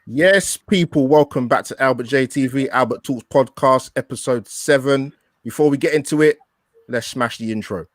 Yes, people, welcome back to Albert JTV, Albert Talks Podcast, episode 7. Before we get into it, let's smash the intro.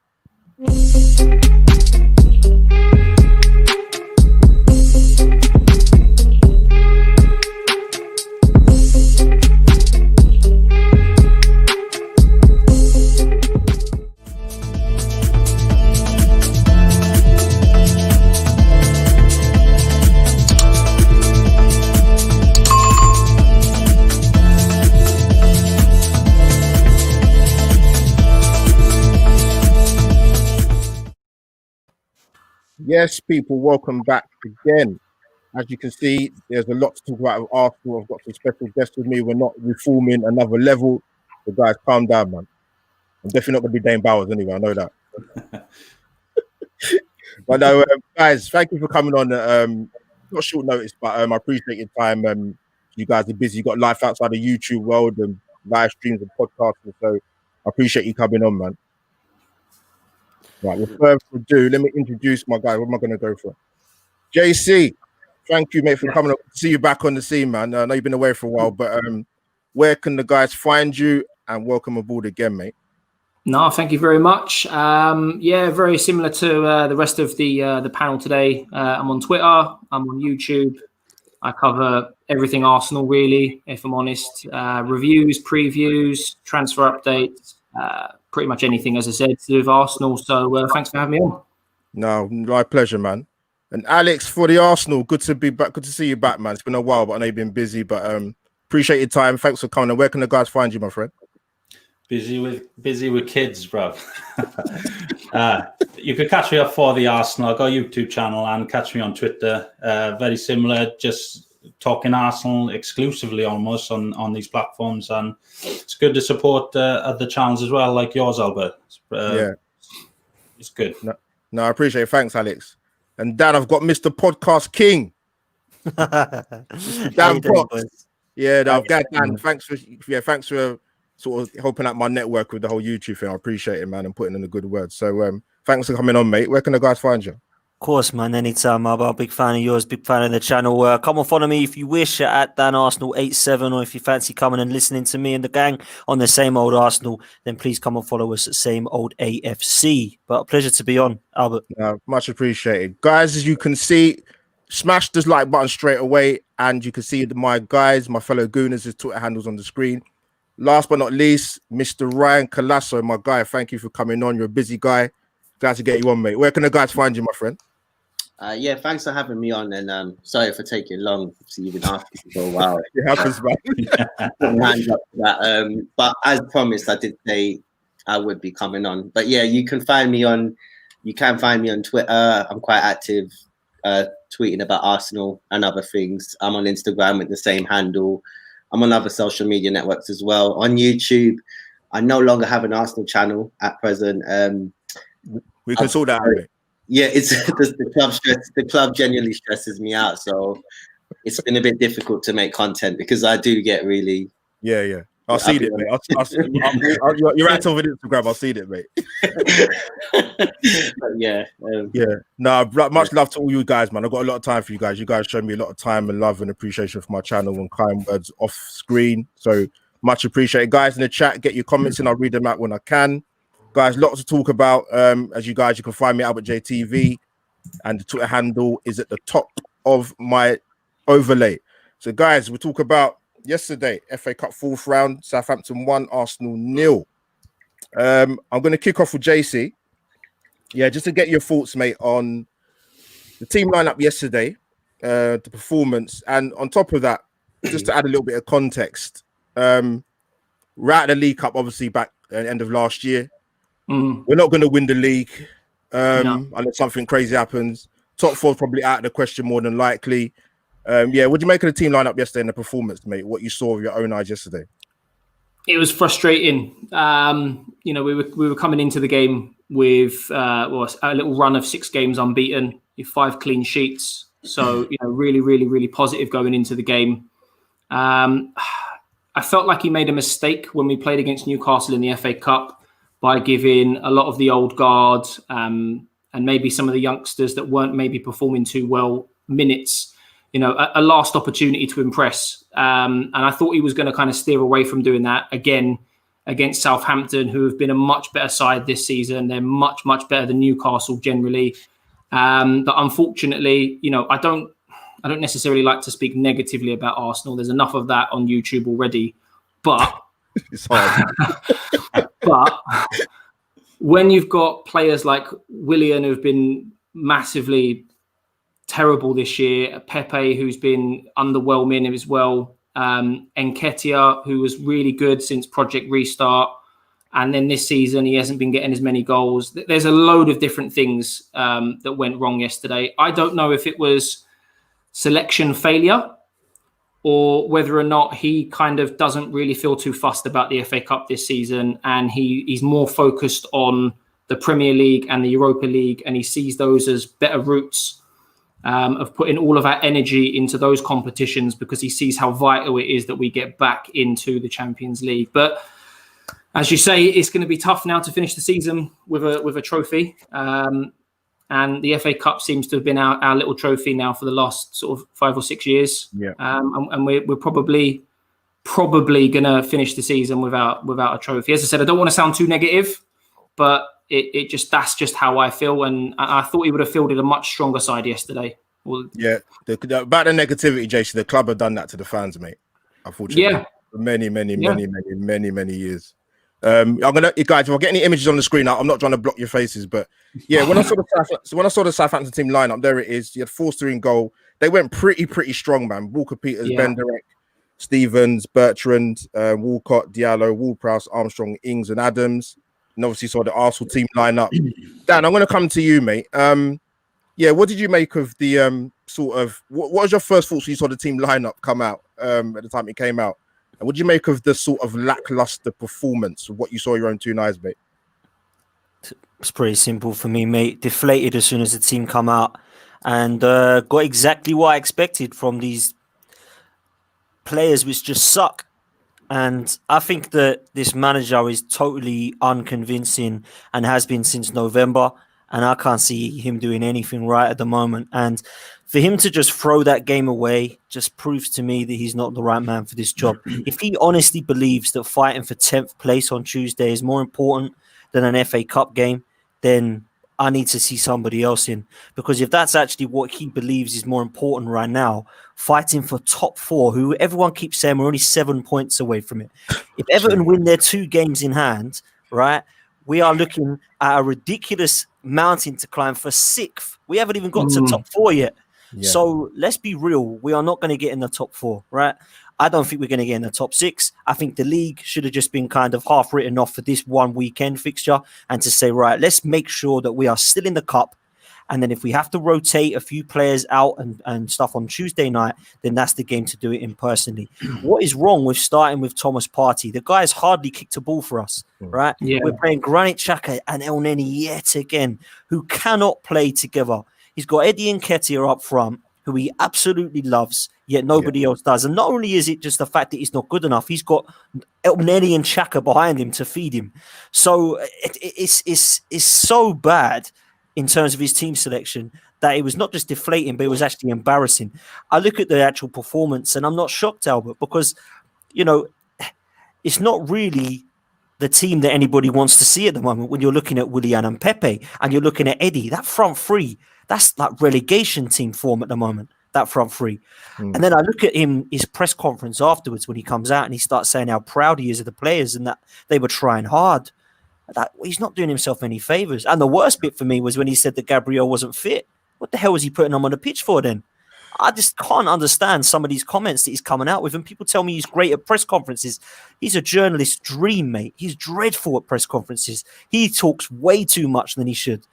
Yes, people, welcome back again. As you can see, there's a lot to talk about with Arsenal. I've got some special guests with me. We're not reforming another level. So, guys, calm down, man. I'm definitely not going to be Dane Bowers anyway. I know that. But no, guys, thank you for coming on. Not short notice, but I appreciate your time. You guys are busy. You got life outside the YouTube world and live streams and podcasting. So I appreciate you coming on, man. Right, without further ado, let me introduce my guy. What am I going to go for? JC, thank you, mate, for coming up. See you back on the scene, man. I know you've been away for a while, but where can the guys find you? And welcome aboard again, mate. No, thank you very much. Very similar to the rest of the panel today. I'm on Twitter. I'm on YouTube. I cover everything Arsenal, really, if I'm honest. Reviews, previews, transfer updates. Pretty much anything, as I said, to do with Arsenal. So thanks for having me on. No, my pleasure, man. And Alex, for the Arsenal, good to be back. Good to see you back, man. It's been a while, but I know you've been busy. But appreciate your time. Thanks for coming. And where can the guys find you, my friend? Busy with kids, bro. You could catch me up for the Arsenal. I've got a YouTube channel and catch me on Twitter. Very similar, just talking Arsenal exclusively almost on these platforms, and it's good to support other channels as well, like yours, Albert. It's good. No, I appreciate it. Thanks, Alex. And Dan, I've got Mr. Podcast King. Dan Potts. Yeah, no, Dan, thanks for sort of helping out my network with the whole YouTube thing. I appreciate it, man, and putting in a good word. So thanks for coming on, mate. Where can the guys find you? Of course, man. Anytime. I'm a big fan of yours, big fan of the channel. Come and follow me if you wish at DanArsenal87, or if you fancy coming and listening to me and the gang on the same old Arsenal, then please come and follow us at same old AFC. But a pleasure to be on, Albert. Much appreciated. Guys, as you can see, smash the like button straight away, and you can see my guys, my fellow gooners, his Twitter handles on the screen. Last but not least, Mr. Ryan Colasso, my guy. Thank you for coming on. You're a busy guy. Glad to get you on, mate. Where can the guys find you, my friend? Thanks for having me on, and sorry for taking long. See, you've been asking for a while. It happens, man. Hands up to that. But as promised, I did say I would be coming on. But yeah, you can find me on Twitter. I'm quite active, tweeting about Arsenal and other things. I'm on Instagram with the same handle. I'm on other social media networks as well. On YouTube, I no longer have an Arsenal channel at present. We can sort that out. Yeah, it's the club genuinely stresses me out, so it's been a bit difficult to make content because I do get really. Yeah. I'll see it, mate. You're active on Instagram. I'll see it, mate. Much love to all you guys, man. I've got a lot of time for you guys. You guys show me a lot of time and love and appreciation for my channel and kind words off screen. So much appreciated. Guys in the chat, get your comments in. I'll read them out when I can. Guys, lots to talk about. As you can find me Albert JTV, and the Twitter handle is at the top of my overlay. So, guys, we'll talk about yesterday, FA Cup 4th round, Southampton 1, Arsenal 0. I'm going to kick off with JC. Yeah, just to get your thoughts, mate, on the team lineup yesterday, the performance, and on top of that, just to add a little bit of context, we're at the League Cup, obviously, back at the end of last year. We're not going to win the league unless something crazy happens. Top 4 probably out of the question more than likely. What do you make of the team lineup yesterday and the performance, mate? What you saw with your own eyes yesterday? It was frustrating. We were coming into the game with a little run of 6 games unbeaten, 5 clean sheets. So really, really, really positive going into the game. I felt like he made a mistake when we played against Newcastle in the FA Cup by giving a lot of the old guard and maybe some of the youngsters that weren't maybe performing too well minutes. a last opportunity to impress. And I thought he was going to kind of steer away from doing that again against Southampton, who have been a much better side this season. They're much, much better than Newcastle generally. But unfortunately, I don't necessarily like to speak negatively about Arsenal. There's enough of that on YouTube already. But It's hard. but when you've got players like Willian who've been massively terrible this year, Pepe who's been underwhelming as well, Nketiah who was really good since Project Restart, and then this season he hasn't been getting as many goals. There's a load of different things that went wrong yesterday. I don't know if it was selection failure or whether or not he kind of doesn't really feel too fussed about the FA Cup this season, and he's more focused on the Premier League and the Europa League, and he sees those as better routes of putting all of our energy into those competitions, because he sees how vital it is that we get back into the Champions League. But as you say, it's going to be tough now to finish the season with a trophy. And the FA Cup seems to have been our little trophy now for the last sort of 5 or 6 years. Yeah. And we're probably going to finish the season without a trophy. As I said, I don't want to sound too negative, but that's just how I feel. And I thought he would have fielded a much stronger side yesterday. Well, Yeah. About the negativity, JC, the club have done that to the fans, mate. Unfortunately. Yeah. For many years. I'm gonna, guys, if I get any images on the screen, I'm not trying to block your faces, but yeah, when I saw the Southampton team lineup, there it is. You had Forster in goal. They went pretty strong, man. Walker Peters, Benderek, Stevens, Bertrand, Walcott, Diallo, Ward-Prowse, Armstrong, Ings, and Adams. And obviously saw the Arsenal team lineup. Dan, I'm gonna come to you, mate. What did you make of the sort of what was your first thoughts when you saw the team lineup come out at the time it came out? And what do you make of the sort of lackluster performance of what you saw with your own 2 eyes, mate? It's pretty simple for me, mate. Deflated as soon as the team come out, and got exactly what I expected from these players, which just suck. And I think that this manager is totally unconvincing and has been since November. And I can't see him doing anything right at the moment. And for him to just throw that game away just proves to me that he's not the right man for this job. If he honestly believes that fighting for 10th place on Tuesday is more important than an FA Cup game, then I need to see somebody else in. Because if that's actually what he believes is more important right now, fighting for top 4, who everyone keeps saying we're only 7 points away from it. If Everton win their 2 games in hand, right, we are looking at a ridiculous mountain to climb for 6th. We haven't even got to top 4 yet. Yeah. So let's be real. We are not going to get in the top 4, right? I don't think we're going to get in the top 6. I think the league should have just been kind of half written off for this one weekend fixture, and to say, right, let's make sure that we are still in the cup. And then if we have to rotate a few players out and stuff on Tuesday night, then that's the game to do it in personally. What is wrong with starting with Thomas Partey? The guy's hardly kicked a ball for us, right? Yeah. We're playing Granit Xhaka and El Neni yet again, who cannot play together. He's got Eddie Nketiah up front, who he absolutely loves, yet nobody else does. And not only is it just the fact that he's not good enough, he's got El Neni and Xhaka behind him to feed him. So it's so bad in terms of his team selection that it was not just deflating, but it was actually embarrassing. I look at the actual performance and I'm not shocked, Albert, because, it's not really the team that anybody wants to see at the moment when you're looking at Willian and Pepe and you're looking at Eddie. That front three, that's like relegation team form at the moment, that front three. And then I look at his press conference afterwards when he comes out and he starts saying how proud he is of the players and that they were trying hard. He's not doing himself any favors. And the worst bit for me was when he said that Gabriel wasn't fit. What the hell was he putting him on the pitch for then? I just can't understand some of these comments that he's coming out with. And people tell me he's great at press conferences. He's a journalist's dream, mate. He's dreadful at press conferences. He talks way too much than he should.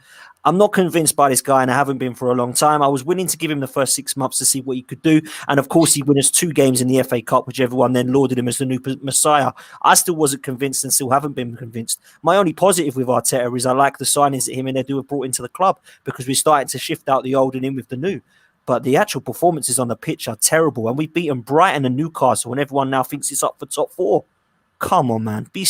I'm not convinced by this guy, and I haven't been for a long time. I was willing to give him the first 6 months to see what he could do. And of course, he won us 2 games in the FA Cup, which everyone then lauded him as the new messiah. I still wasn't convinced and still haven't been convinced. My only positive with Arteta is I like the signings that him and Edu have brought into the club, because we're starting to shift out the old and in with the new. But the actual performances on the pitch are terrible. And we've beaten Brighton and Newcastle, and everyone now thinks it's up for top 4. Come on, man. Be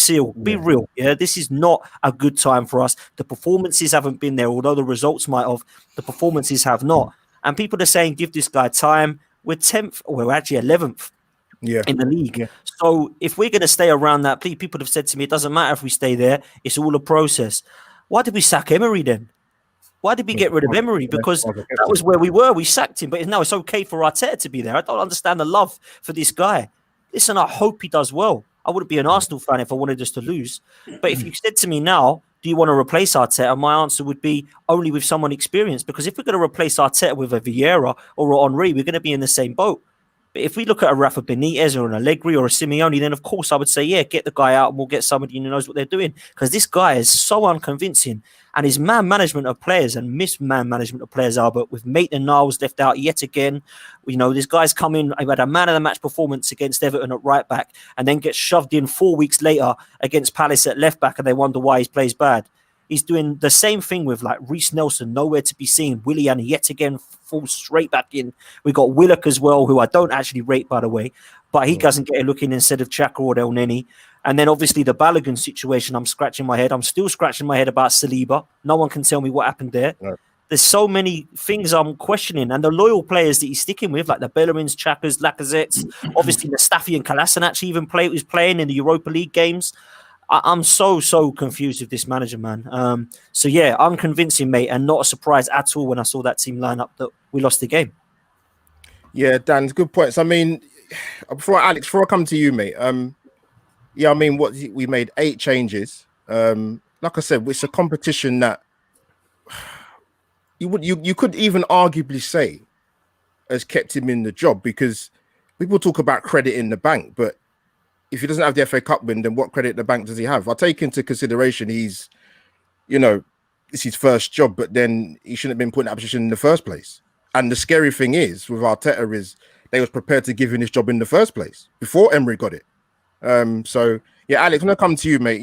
real. Yeah, this is not a good time for us. The performances haven't been there, although the results might have. The performances have not. And people are saying, give this guy time. we're 10th, or we're actually 11th in the league. Yeah. So if we're going to stay around that, people have said to me, it doesn't matter if we stay there. It's all a process. Why did we sack Emery then? Why did we get rid of Emery? Because that was where we were. We sacked him, but now it's okay for Arteta to be there. I don't understand the love for this guy. Listen, I hope he does well. I wouldn't be an Arsenal fan if I wanted us to lose. But if you said to me now, do you want to replace Arteta? My answer would be only with someone experienced. Because if we're going to replace Arteta with a Vieira or a Henry, we're going to be in the same boat. But if we look at a Rafa Benitez or an Allegri or a Simeone, then of course I would say, yeah, get the guy out and we'll get somebody who knows what they're doing. Because this guy is so unconvincing. And his man management of players and misman management of players, Albert, with Maitland-Niles left out yet again. You know, this guy's come in, he had a man-of-the-match performance against Everton at right-back and then gets shoved in 4 weeks later against Palace at left-back and they wonder why he plays bad. He's doing the same thing with like Reece Nelson, nowhere to be seen. Willian yet again falls straight back in. We got Willock as well, who I don't actually rate, by the way, but he doesn't get a look in instead of Xhaka or El Neni. And then obviously the Balogun situation, I'm scratching my head. I'm still scratching my head about Saliba. No one can tell me what happened there. Right. There's so many things I'm questioning. And the loyal players that he's sticking with, like the Bellermans, Chakas, Lacazettes, obviously Mustafi and Kolasinac even was playing in the Europa League games. I'm so confused with this manager, man. So yeah, unconvincing, mate, and not a surprise at all when I saw that team line up that we lost the game. Yeah, Dan's good points. I mean, before I come to you, mate. Yeah, I mean, we made 8 changes. Like I said, it's a competition that you could even arguably say has kept him in the job, because people talk about credit in the bank, but if he doesn't have the FA Cup win, then what credit in the bank does he have? I take into consideration it's his first job, but then he shouldn't have been put in that position in the first place. And the scary thing is with Arteta is they was prepared to give him this job in the first place before Emery got it. So yeah, Alex, when I come to you, mate,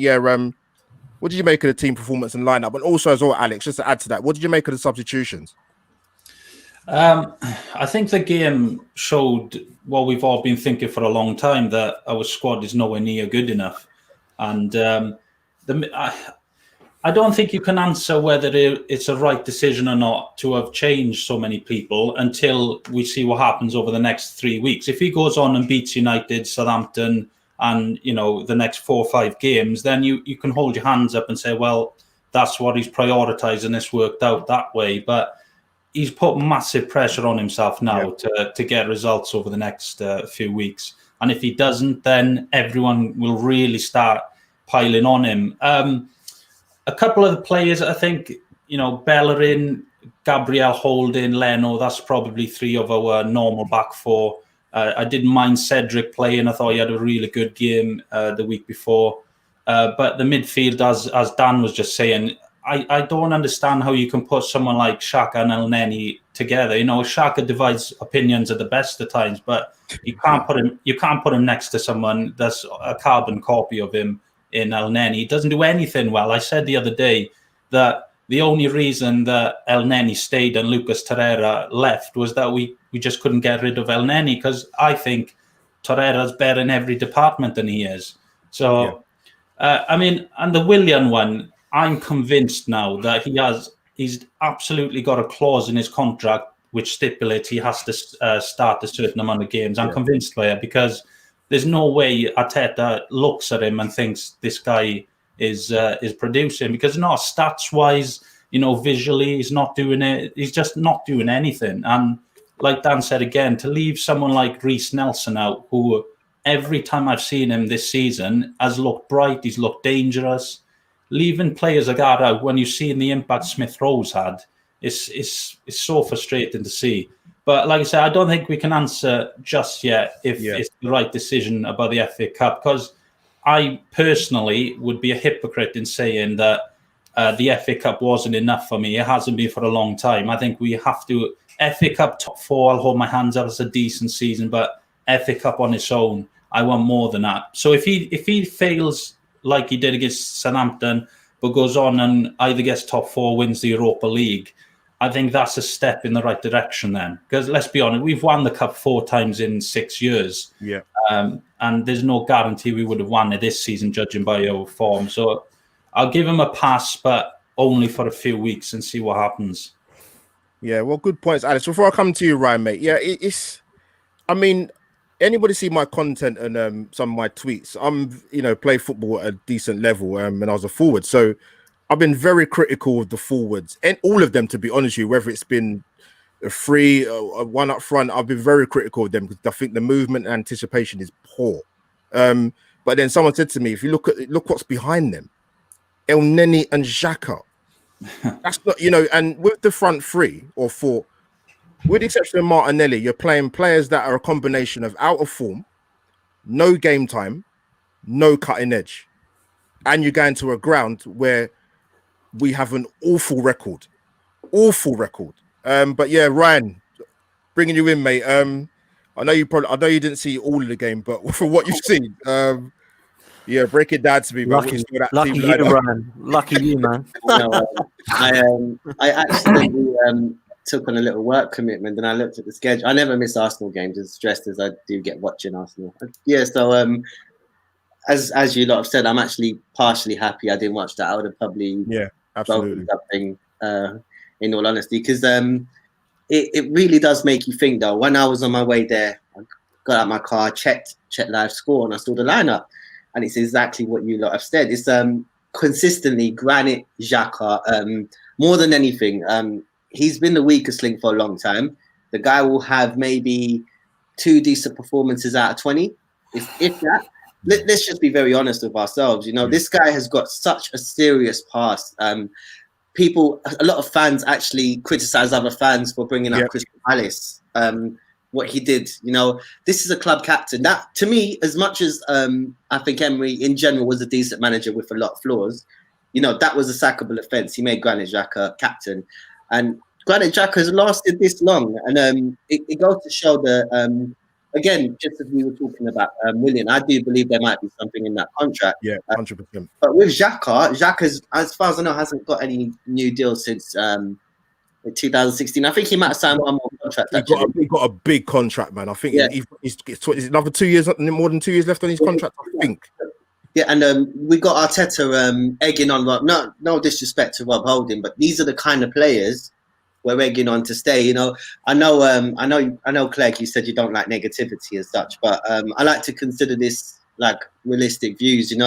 what did you make of the team performance and lineup? And also as well, Alex, just to add to that, what did you make of the substitutions? I think the game showed what we've all been thinking for a long time, that our squad is nowhere near good enough. And I don't think you can answer whether it's a right decision or not to have changed so many people until we see what happens over the next 3 weeks. If he goes on and beats United, Southampton, and the next 4 or 5 games, then you can hold your hands up and say, well, that's what he's prioritizing. This worked out that way. But he's put massive pressure on himself now to get results over the next few weeks. And if he doesn't, then everyone will really start piling on him. A couple of the players, I think, Bellerin, Gabriel Holding, Leno, that's probably 3 of our normal back 4. I didn't mind Cedric playing. I thought he had a really good game the week before. But the midfield, as Dan was just saying, I don't understand how you can put someone like Xhaka and El Neni together. Xhaka divides opinions at the best of times, but you can't put him next to someone that's a carbon copy of him in El Neni. He doesn't do anything well. I said the other day that the only reason that El Neni stayed and Lucas Torreira left was that we just couldn't get rid of El Neni, because I think Torreira's better in every department than he is. So, and the Willian one, I'm convinced now that he's absolutely got a clause in his contract which stipulates he has to start a certain amount of games. I'm convinced by it, because there's no way Arteta looks at him and thinks this guy is producing, because stats-wise, visually, he's not doing it. He's just not doing anything. And like Dan said again, to leave someone like Reece Nelson out, who every time I've seen him this season has looked bright, he's looked dangerous. Leaving players like that out when you see the impact Smith Rowe's had, it's so frustrating to see. But like I said, I don't think we can answer just yet if it's the right decision about the FA Cup, because I personally would be a hypocrite in saying that the FA Cup wasn't enough for me. It hasn't been for a long time. I think we have to FA Cup top 4. I'll hold my hands up. It's a decent season, but FA Cup on its own, I want more than that. So if he fails like he did against Southampton, but goes on and either gets top 4, wins the Europa League, I think that's a step in the right direction then. Because let's be honest, we've won the Cup 4 times in 6 years. Yeah. And there's no guarantee we would have won it this season, judging by our form. So I'll give him a pass, but only for a few weeks and see what happens. Yeah, well, good points, Alex. Before I come to you, Ryan, mate, I mean, anybody see my content and some of my tweets? I'm, play football at a decent level, and I was a forward. So I've been very critical of the forwards and all of them, to be honest with you, whether it's been a free, one up front. I've been very critical of them because I think the movement and anticipation is poor. But then someone said to me, if you look what's behind them, El Neni and Xhaka. That's not, and with the front three or four, with the exception of Martinelli, you're playing players that are a combination of out of form, no game time, no cutting edge. And you're going to a ground where we have an awful record. But yeah, Ryan, bringing you in, mate. I know you didn't see all of the game, but for what you've seen, yeah, break it down to me. Lucky you, Ryan. Lucky you, man. I accidentally took on a little work commitment, and I looked at the schedule. I never miss Arsenal games, as stressed as I do get watching Arsenal. Yeah, so as you lot have said, I'm actually partially happy I didn't watch that. I would have probably absolutely something in all honesty, because it really does make you think. Though, when I was on my way there, I got out my car, checked live score, and I saw the lineup, and it's exactly what you lot have said. It's consistently Granit Xhaka, more than anything. He's been the weakest link for a long time. The guy will have maybe 2 decent performances out of 20, if that. Let's just be very honest with ourselves. This guy has got such a serious past. A lot of fans actually criticize other fans for bringing up Crystal Palace. What he did, this is a club captain. That, to me, as much as I think Emery in general was a decent manager with a lot of flaws, that was a sackable offence. He made Granit Xhaka captain, and Granit Xhaka has lasted this long, and it goes to show that. Again, just as we were talking about Willian, I do believe there might be something in that contract. Yeah, 100%. But with Xhaka's, as far as I know, hasn't got any new deals since 2016. I think he might have signed one more contract. He got a big contract, man. I think he's another 2 years, more than 2 years left on his contract, I think. Yeah, and we got Arteta egging on Rob. No disrespect to Rob Holding, but these are the kind of players we're egging on to stay. I know, Clegg, you said you don't like negativity as such, but I like to consider this like realistic views. There's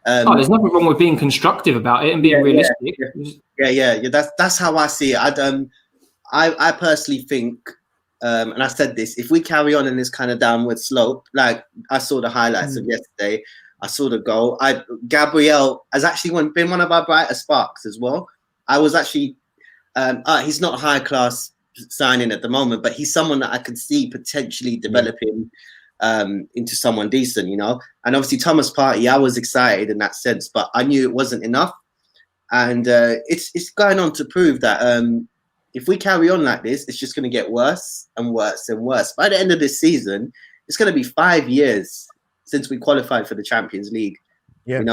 nothing wrong with being constructive about it and being realistic. Yeah. That's how I see it. I personally think, and I said this: if we carry on in this kind of downward slope, like I saw the highlights of yesterday, I saw the goal. Gabriel has actually been one of our brighter sparks as well. I was actually. He's not a high-class signing at the moment, but he's someone that I could see potentially developing into someone decent, And obviously Thomas Partey, I was excited in that sense, but I knew it wasn't enough. And it's going on to prove that if we carry on like this, it's just going to get worse and worse and worse. By the end of this season, it's going to be 5 years since we qualified for the Champions League. Yeah.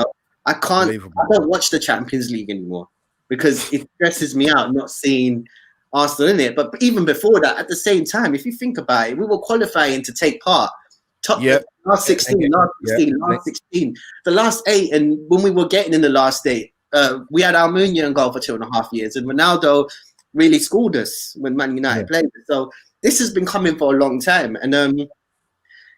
I don't watch the Champions League anymore, because it stresses me out not seeing Arsenal in it. But even before that, at the same time, if you think about it, we were qualifying to take part. Last 16. The last 8, and when we were getting in the last 8, we had Almunia in goal for 2.5 years, and Ronaldo really schooled us when Man United played. So this has been coming for a long time, and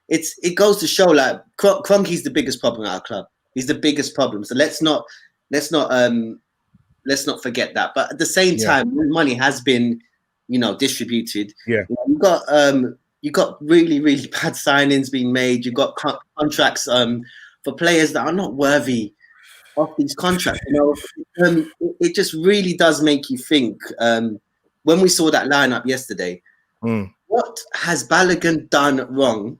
it goes to show like Kroenke's the biggest problem at our club. He's the biggest problem. So let's not forget that. But at the same time, money has been, distributed. Yeah, you got really, really bad signings being made. You got contracts for players that are not worthy of these contracts. It just really does make you think. When we saw that lineup yesterday, what has Balogun done wrong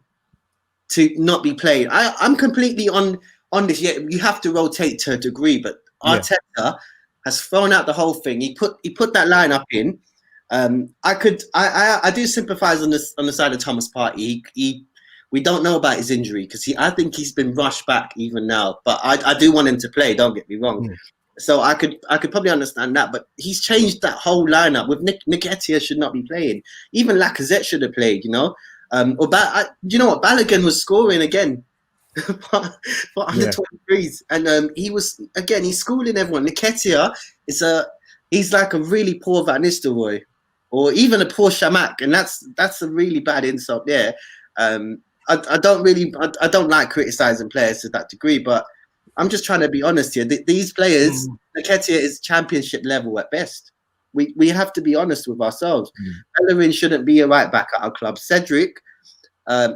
to not be played? I'm completely on this. Yeah, you have to rotate to a degree, but Arteta has thrown out the whole thing. He put that lineup in. I do sympathise on the side of Thomas Partey. We don't know about his injury, because I think he's been rushed back even now. But I do want him to play. Don't get me wrong. So I could probably understand that. But he's changed that whole lineup. With Nketiah should not be playing. Even Lacazette should have played. You know what? Balogun was scoring again. for under 23s, and he's schooling everyone. Nketiah he's like a really poor Van Nistelrooy, or even a poor Shamak, and that's a really bad insult there. I don't really, I don't like criticizing players to that degree, but I'm just trying to be honest here. These players, Nketiah is championship level at best. We have to be honest with ourselves. Bellerin shouldn't be a right back at our club. Cedric,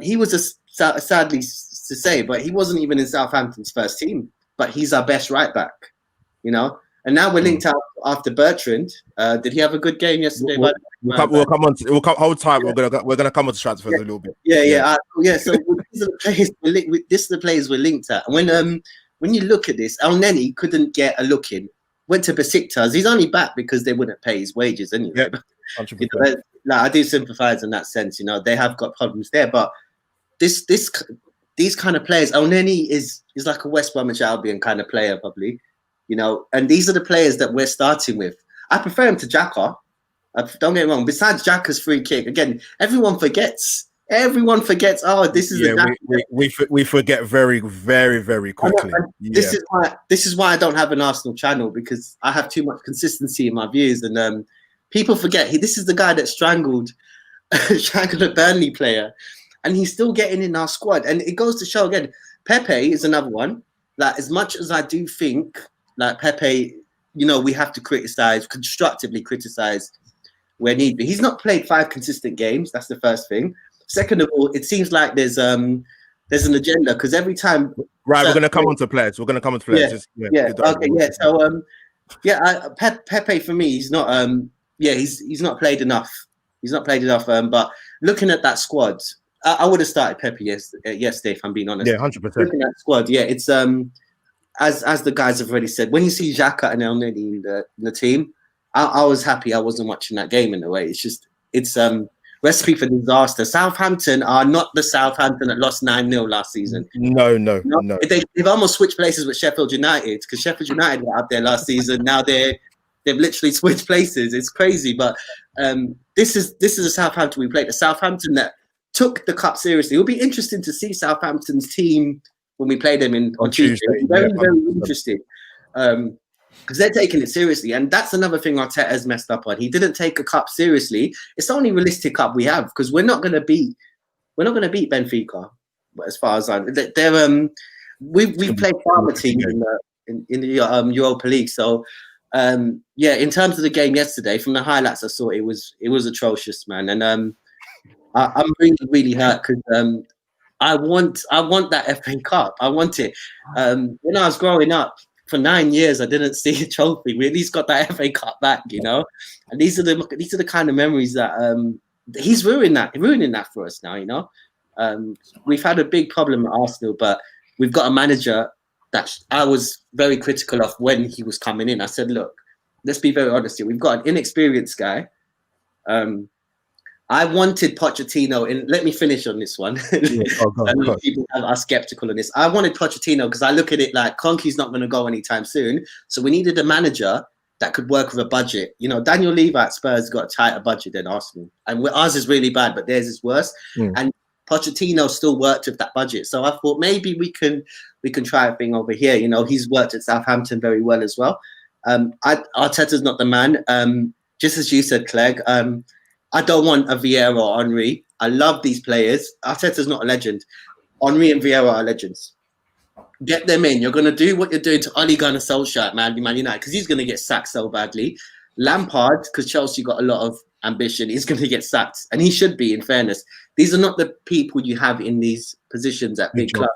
he was sadly to say, but he wasn't even in Southampton's first team. But he's our best right back, you know. And now we're linked out after Bertrand. Did he have a good game yesterday? We'll come on. Hold tight. Yeah. We're gonna come on to transfers a little bit. Yeah. So these are the players this is the players we're linked at. And when you look at this, El Neni couldn't get a look in. Went to Besiktas. He's only back because they wouldn't pay his wages anyway. Yeah, you know, like, I do sympathise in that sense. You know, they have got problems there, but these kind of players, El Neni is like a West Bromwich Albion kind of player, probably. You know, and these are the players that we're starting with. I prefer him to Xhaka. Don't get me wrong. Besides Xhaka's free kick, again, everyone forgets. Oh, this is we forget very, very, very quickly. This is why I don't have an Arsenal channel, because I have too much consistency in my views, and people forget this is the guy that strangled a Burnley player, and he's still getting in our squad. And it goes to show again, Pepe is another one. Like, as much as I do think, like, Pepe, you know, we have to constructively criticize where need be. He's not played 5 consistent games. That's the first thing. Second of all, it seems like there's an agenda, because every time. Right, we're going to come on to players. So, Pepe for me, he's not. He's not played enough. He's not played enough. But looking at that squad, I would have started Pepe yesterday, if I'm being honest. Yeah, 100%. Looking at the squad, it's as the guys have already said, when you see Xhaka and El Neni in the team, I was happy I wasn't watching that game in a way. It's recipe for disaster. Southampton are not the Southampton that lost 9-0 last season. No. They've almost switched places with Sheffield United, because Sheffield United were up there last season. Now they've literally switched places. It's crazy, but this is a Southampton we played. A Southampton that took the cup seriously. It will be interesting to see Southampton's team when we play them on Tuesday. Very interesting. Because they're taking it seriously, and that's another thing Arteta's messed up on. He didn't take a cup seriously. It's the only realistic cup we have, because we're not going to beat Benfica. As far as we've played farmer teams in the Europa League. So in terms of the game yesterday, from the highlights I saw, it was atrocious, man. And I'm really, really hurt, because I want that FA Cup. I want it. When I was growing up, for 9 years, I didn't see a trophy. We at least got that FA Cup back, you know. And these are the kind of memories that he's ruining that for us now, you know. We've had a big problem at Arsenal, but we've got a manager that I was very critical of when he was coming in. I said, look, let's be very honest here. We've got an inexperienced guy. I wanted Pochettino in. Let me finish on this one. People are skeptical on this. I wanted Pochettino because I look at it like Conke's not going to go anytime soon. So we needed a manager that could work with a budget. You know, Daniel Levy at Spurs got a tighter budget than Arsenal. And ours is really bad, but theirs is worse. And Pochettino still worked with that budget. So I thought maybe we can try a thing over here. You know, he's worked at Southampton very well as well. Arteta's not the man. Just as you said, Clegg, I don't want a Vieira or Henry. I love these players. Arteta's not a legend. Henry and Vieira are legends. Get them in. You're going to do what you're doing to Ole Gunnar Solskjaer at Man United, because he's going to get sacked so badly. Lampard, because Chelsea got a lot of ambition, he's going to get sacked. And he should be, in fairness. These are not the people you have in these positions at big clubs.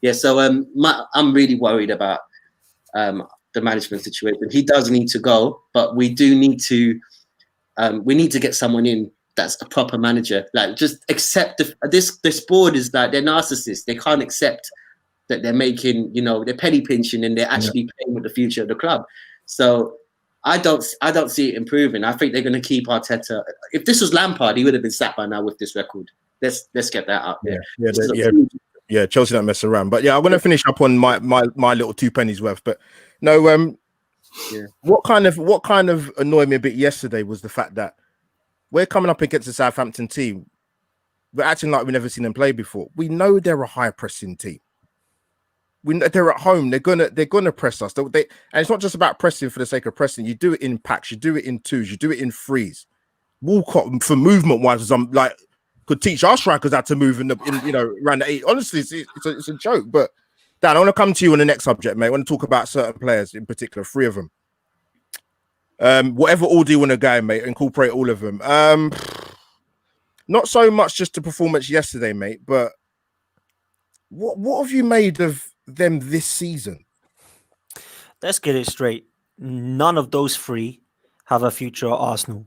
Yeah, so I'm really worried about the management situation. He does need to go, but we do need to... we need to get someone in that's a proper manager. Like, just accept this board is like, they're narcissists. They can't accept that they're making, you know, they're penny pinching and they're actually playing with the future of the club. So I don't see it improving. I think they're going to keep Arteta. If this was Lampard, he would have been sacked by now with this record. Let's get that out there. Yeah. Chelsea don't mess around. But yeah, I want to finish up on my little 2 pennies worth. But no, what kind of annoyed me a bit yesterday was the fact that we're coming up against the Southampton team. We're acting like we've never seen them play before. We know they're a high pressing team. They're at home. They're gonna press us. And it's not just about pressing for the sake of pressing. You do it in packs. You do it in twos. You do it in threes. Walcott, for movement wise, I'm like, could teach our strikers how to move in around the 8. Honestly, it's a joke. But Dan, I want to come to you on the next subject, mate. I want to talk about certain players in particular, 3 of them. Whatever order you want to go, mate, incorporate all of them. Not so much just the performance yesterday, mate, but what have you made of them this season? Let's get it straight. None of those 3 have a future at Arsenal,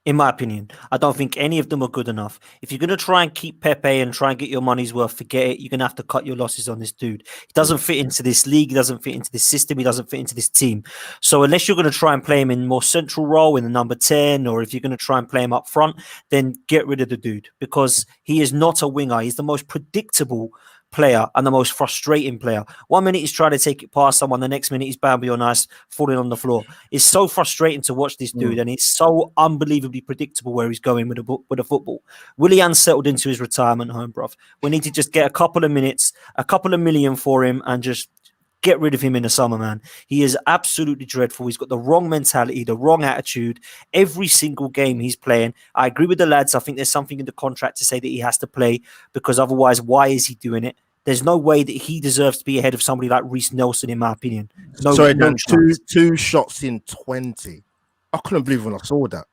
in my opinion. I don't think any of them are good enough. If you're going to try and keep Pepe and try and get your money's worth, forget it. You're going to have to cut your losses on this dude. He doesn't fit into this league. He doesn't fit into this system. He doesn't fit into this team. So unless you're going to try and play him in more central role in the number 10, or if you're going to try and play him up front, then get rid of the dude, because he is not a winger. He's the most predictable player and the most frustrating player. 1 minute he's trying to take it past someone, the next minute he's Bambi on ice, falling on the floor. It's so frustrating to watch this dude, and it's so unbelievably predictable where he's going with the football. Willian settled into his retirement home, bruv. We need to just get a couple of minutes, a couple of million for him, and just get rid of him in the summer, man. He is absolutely dreadful. He's got the wrong mentality, the wrong attitude. Every single game he's playing. I agree with the lads. I think there's something in the contract to say that he has to play, because otherwise, why is he doing it? There's no way that he deserves to be ahead of somebody like Reece Nelson, in my opinion. Sorry, Dan, two shots in 20. I couldn't believe when I saw that.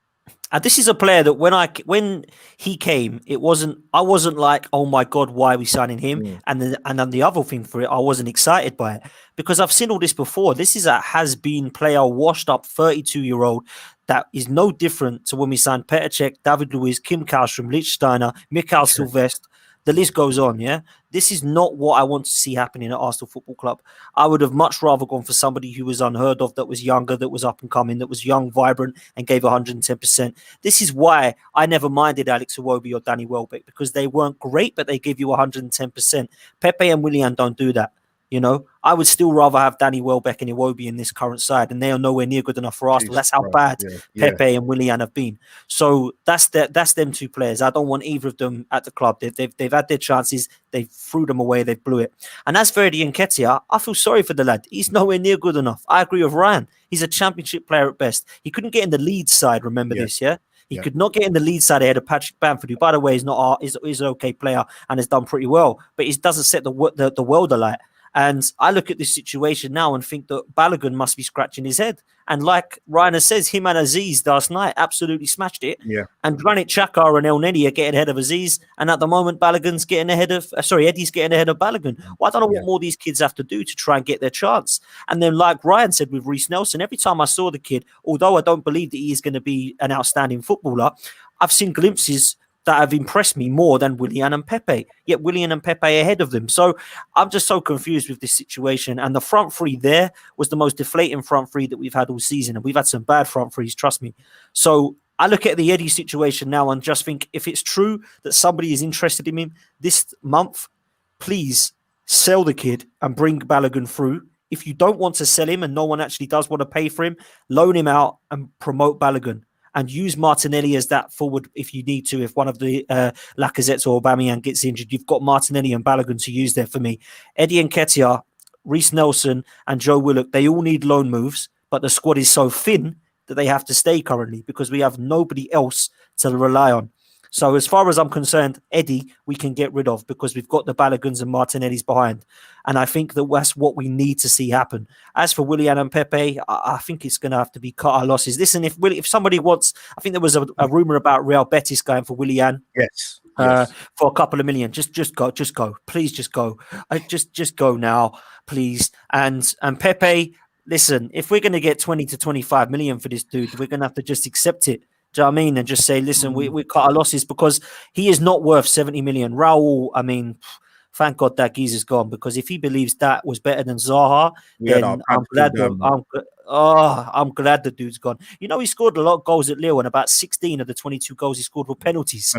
And this is a player that when he came, I wasn't like, oh my God, why are we signing him? And then the other thing for it, I wasn't excited by it, because I've seen all this before. This is a has-been player, washed up 32-year-old that is no different to when we signed Petr Cech, David Luiz, Kim Kallstrom, Lichtsteiner, Mikhail Silvestre. The list goes on, yeah? This is not what I want to see happening at Arsenal Football Club. I would have much rather gone for somebody who was unheard of, that was younger, that was up and coming, that was young, vibrant, and gave 110%. This is why I never minded Alex Iwobi or Danny Welbeck, because they weren't great, but they give you 110%. Pepe and Willian don't do that. You know, I would still rather have Danny Welbeck and Iwobi in this current side, and they are nowhere near good enough for Arsenal. That's how bad Pepe and Willian have been. So that's them 2 players. I don't want either of them at the club. They've had their chances. They threw them away. They blew it. And as for Eddie Nketiah, I feel sorry for the lad. He's nowhere near good enough. I agree with Ryan. He's a championship player at best. He couldn't get in the lead side. Remember this, yeah? He could not get in the lead side ahead of Patrick Bamford, who, by the way, is an okay player and has done pretty well, but he doesn't set the world alight. And I look at this situation now and think that Balogun must be scratching his head. And like Rainer says, him and Aziz last night absolutely smashed it. Yeah. And Granit Xhaka and El Neni are getting ahead of Aziz. And at the moment, Eddie's getting ahead of Balogun. Well, I don't know what more these kids have to do to try and get their chance. And then, like Ryan said with Reece Nelson, every time I saw the kid, although I don't believe that he is going to be an outstanding footballer, I've seen glimpses that have impressed me more than Willian and Pepe, yet Willian and Pepe ahead of them. So I'm just so confused with this situation. And the front 3 there was the most deflating front 3 that we've had all season. And we've had some bad front 3s, trust me. So I look at the Eddie situation now and just think, if it's true that somebody is interested in him this month, please sell the kid and bring Balogun through. If you don't want to sell him and no one actually does want to pay for him, loan him out and promote Balogun. And use Martinelli as that forward if you need to. If one of the Lacazettes or Aubameyang gets injured, you've got Martinelli and Balogun to use there for me. Eddie Nketiah, Reece Nelson, and Joe Willock, they all need loan moves, but the squad is so thin that they have to stay currently because we have nobody else to rely on. So as far as I'm concerned, Eddie, we can get rid of because we've got the Baloguns and Martinellis behind. And I think that that's what we need to see happen. As for Willian and Pepe, I think it's going to have to be cut our losses. Listen, if somebody wants, I think there was a rumor about Real Betis going for Willian. Yes. For a couple of million. Just go. Please just go. Just go now, please. And Pepe, listen, if we're going to get 20 to 25 million for this dude, we're going to have to just accept it. Do you know what I mean? And just say, listen, we cut our losses because he is not worth 70 million. Raul, I mean, thank God that geezer's gone, because if he believes that was better than Zaha, then I'm glad the dude's gone. You know, he scored a lot of goals at Lille, and about 16 of the 22 goals he scored were penalties.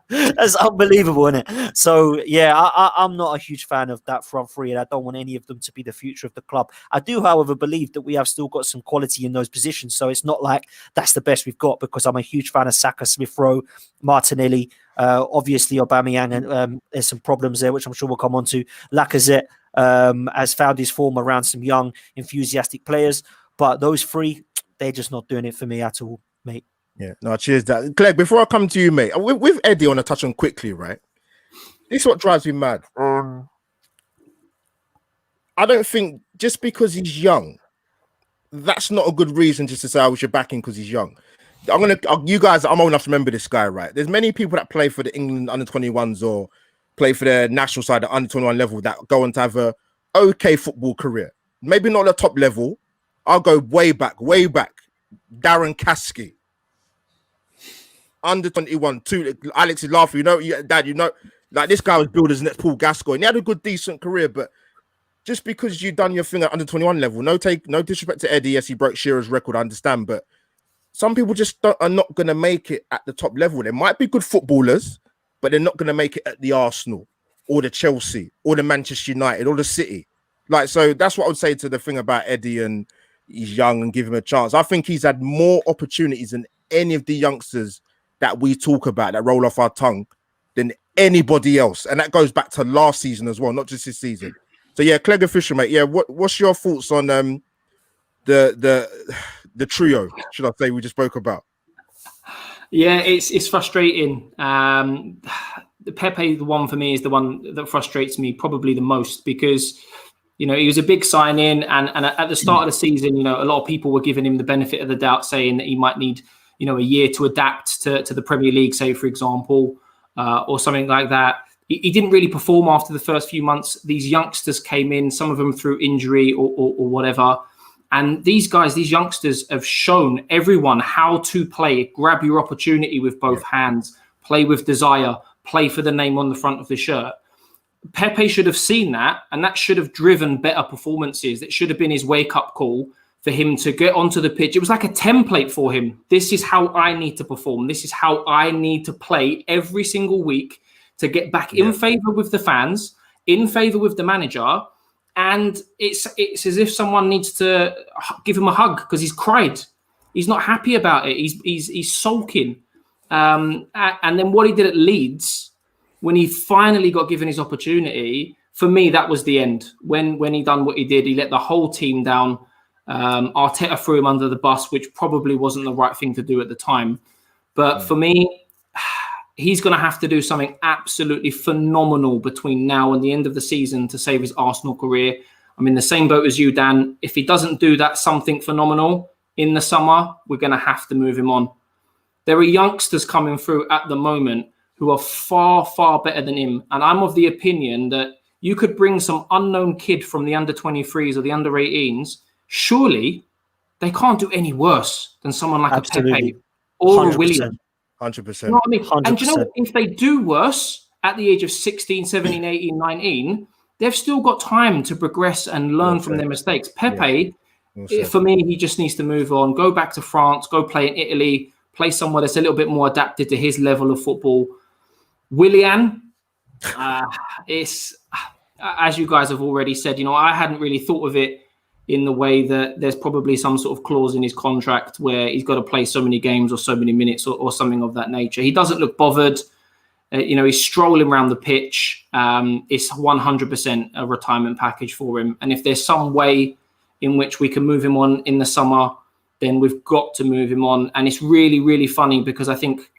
That's unbelievable, isn't it? So, yeah, I'm not a huge fan of that front 3, and I don't want any of them to be the future of the club. I do, however, believe that we have still got some quality in those positions, so it's not like that's the best we've got, because I'm a huge fan of Saka, Smith-Rowe, Martinelli, obviously Aubameyang, and there's some problems there, which I'm sure we'll come on to. Lacazette has found his form around some young, enthusiastic players, but those 3, they're just not doing it for me at all, mate. Yeah, no, cheers. That Clegg. Before I come to you, mate, with Eddie, I want to touch on quickly, right? This is what drives me mad. I don't think just because he's young, that's not a good reason just to say we should back him because he's young. You guys, I'm old enough to remember this guy, right? There's many people that play for the England under-21s or play for the national side at under-21 level that go on to have a okay football career. Maybe not the top level. I'll go way back. Darren Caskey. Under-21, Alex is laughing. Dad, like this guy was billed as the next Paul Gascoigne. He had a good, decent career, but just because you've done your thing at under-21 level, no disrespect to Eddie, yes, he broke Shearer's record, I understand, but some people just are not going to make it at the top level. They might be good footballers, but they're not going to make it at the Arsenal or the Chelsea or the Manchester United or the City. Like, so that's what I would say to the thing about Eddie, and he's young and give him a chance. I think he's had more opportunities than any of the youngsters that we talk about that roll off our tongue than anybody else. And that goes back to last season as well, not just this season. So yeah, Clegg Fisher, mate. Yeah, what's your thoughts on the trio, should I say, we just spoke about? Yeah, it's frustrating. Pepe, the one for me, is the one that frustrates me probably the most because, he was a big sign-in, and at the start of the season, a lot of people were giving him the benefit of the doubt, saying that he might need, a year to adapt to the Premier League, say, for example, or something like that. He didn't really perform after the first few months. These youngsters came in, some of them through injury or whatever. And these youngsters have shown everyone how to play. Grab your opportunity with both hands, play with desire, play for the name on the front of the shirt. Pepe should have seen that, and that should have driven better performances. That should have been his wake-up call for him to get onto the pitch. It was like a template for him. This is how I need to perform. This is how I need to play every single week to get back in favour with the fans, in favour with the manager. And it's as if someone needs to give him a hug because he's cried. He's not happy about it. He's sulking. And then what he did at Leeds, when he finally got given his opportunity, for me, that was the end. When he done what he did, he let the whole team down. Arteta threw him under the bus, which probably wasn't the right thing to do at the time. But for me, he's going to have to do something absolutely phenomenal between now and the end of the season to save his Arsenal career. I'm in the same boat as you, Dan. If he doesn't do that something phenomenal in the summer, we're going to have to move him on. There are youngsters coming through at the moment who are far, far better than him. And I'm of the opinion that you could bring some unknown kid from the under-23s or the under-18s. Surely they can't do any worse than someone like a Pepe or 100%. a William. 100%. You know what I mean? 100%. And do you know, if they do worse at the age of 16, 17, 18, 19, they've still got time to progress and learn from their mistakes. Pepe, for me, he just needs to move on, go back to France, go play in Italy, play somewhere that's a little bit more adapted to his level of football. Willian, it's, as you guys have already said, I hadn't really thought of it in the way that there's probably some sort of clause in his contract where he's got to play so many games or so many minutes or something of that nature. He doesn't look bothered. He's strolling around the pitch. It's 100% a retirement package for him. And if there's some way in which we can move him on in the summer, then we've got to move him on. And it's really, really funny because I think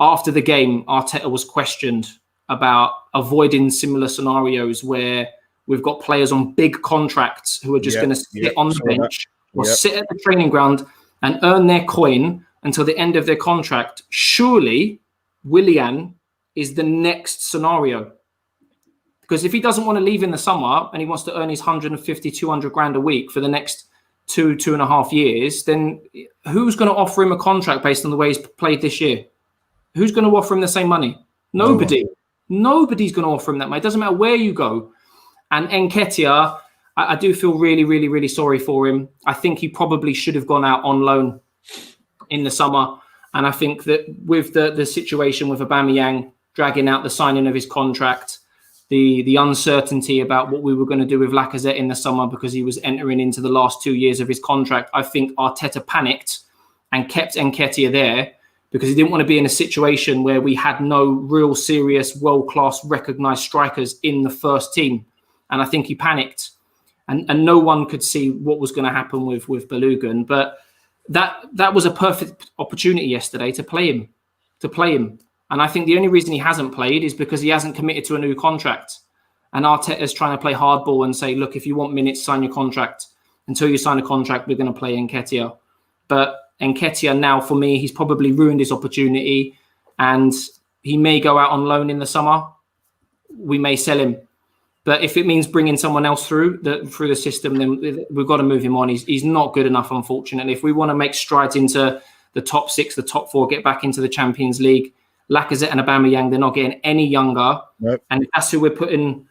after the game, Arteta was questioned about avoiding similar scenarios where we've got players on big contracts who are just going to sit on the bench or sit at the training ground and earn their coin until the end of their contract. Surely Willian is the next scenario. Because if he doesn't want to leave in the summer and he wants to earn his 150, 200 grand a week for the next 2.5 years, then who's going to offer him a contract based on the way he's played this year? Who's going to offer him the same money? Nobody. Nobody's going to offer him that money. It doesn't matter where you go. And Nketiah, I do feel really, really, really sorry for him. I think he probably should have gone out on loan in the summer. And I think that with the situation with Aubameyang dragging out the signing of his contract, the uncertainty about what we were going to do with Lacazette in the summer because he was entering into the last 2 years of his contract, I think Arteta panicked and kept Nketiah there because he didn't want to be in a situation where we had no real serious world-class recognised strikers in the first team. And I think he panicked and no one could see what was going to happen with Balogun. But that was a perfect opportunity yesterday to play him. And I think the only reason he hasn't played is because he hasn't committed to a new contract. And Arteta's trying to play hardball and say, look, if you want minutes, sign your contract. Until you sign a contract, we're going to play Nketiah. But Nketiah now, for me, he's probably ruined his opportunity, and he may go out on loan in the summer. We may sell him. But if it means bringing someone else through the system, then we've got to move him on. He's not good enough, unfortunately. If we want to make strides into the top 6, the top 4, get back into the Champions League, Lacazette and Aubameyang, they're not getting any younger. Nope. And if that's who we're putting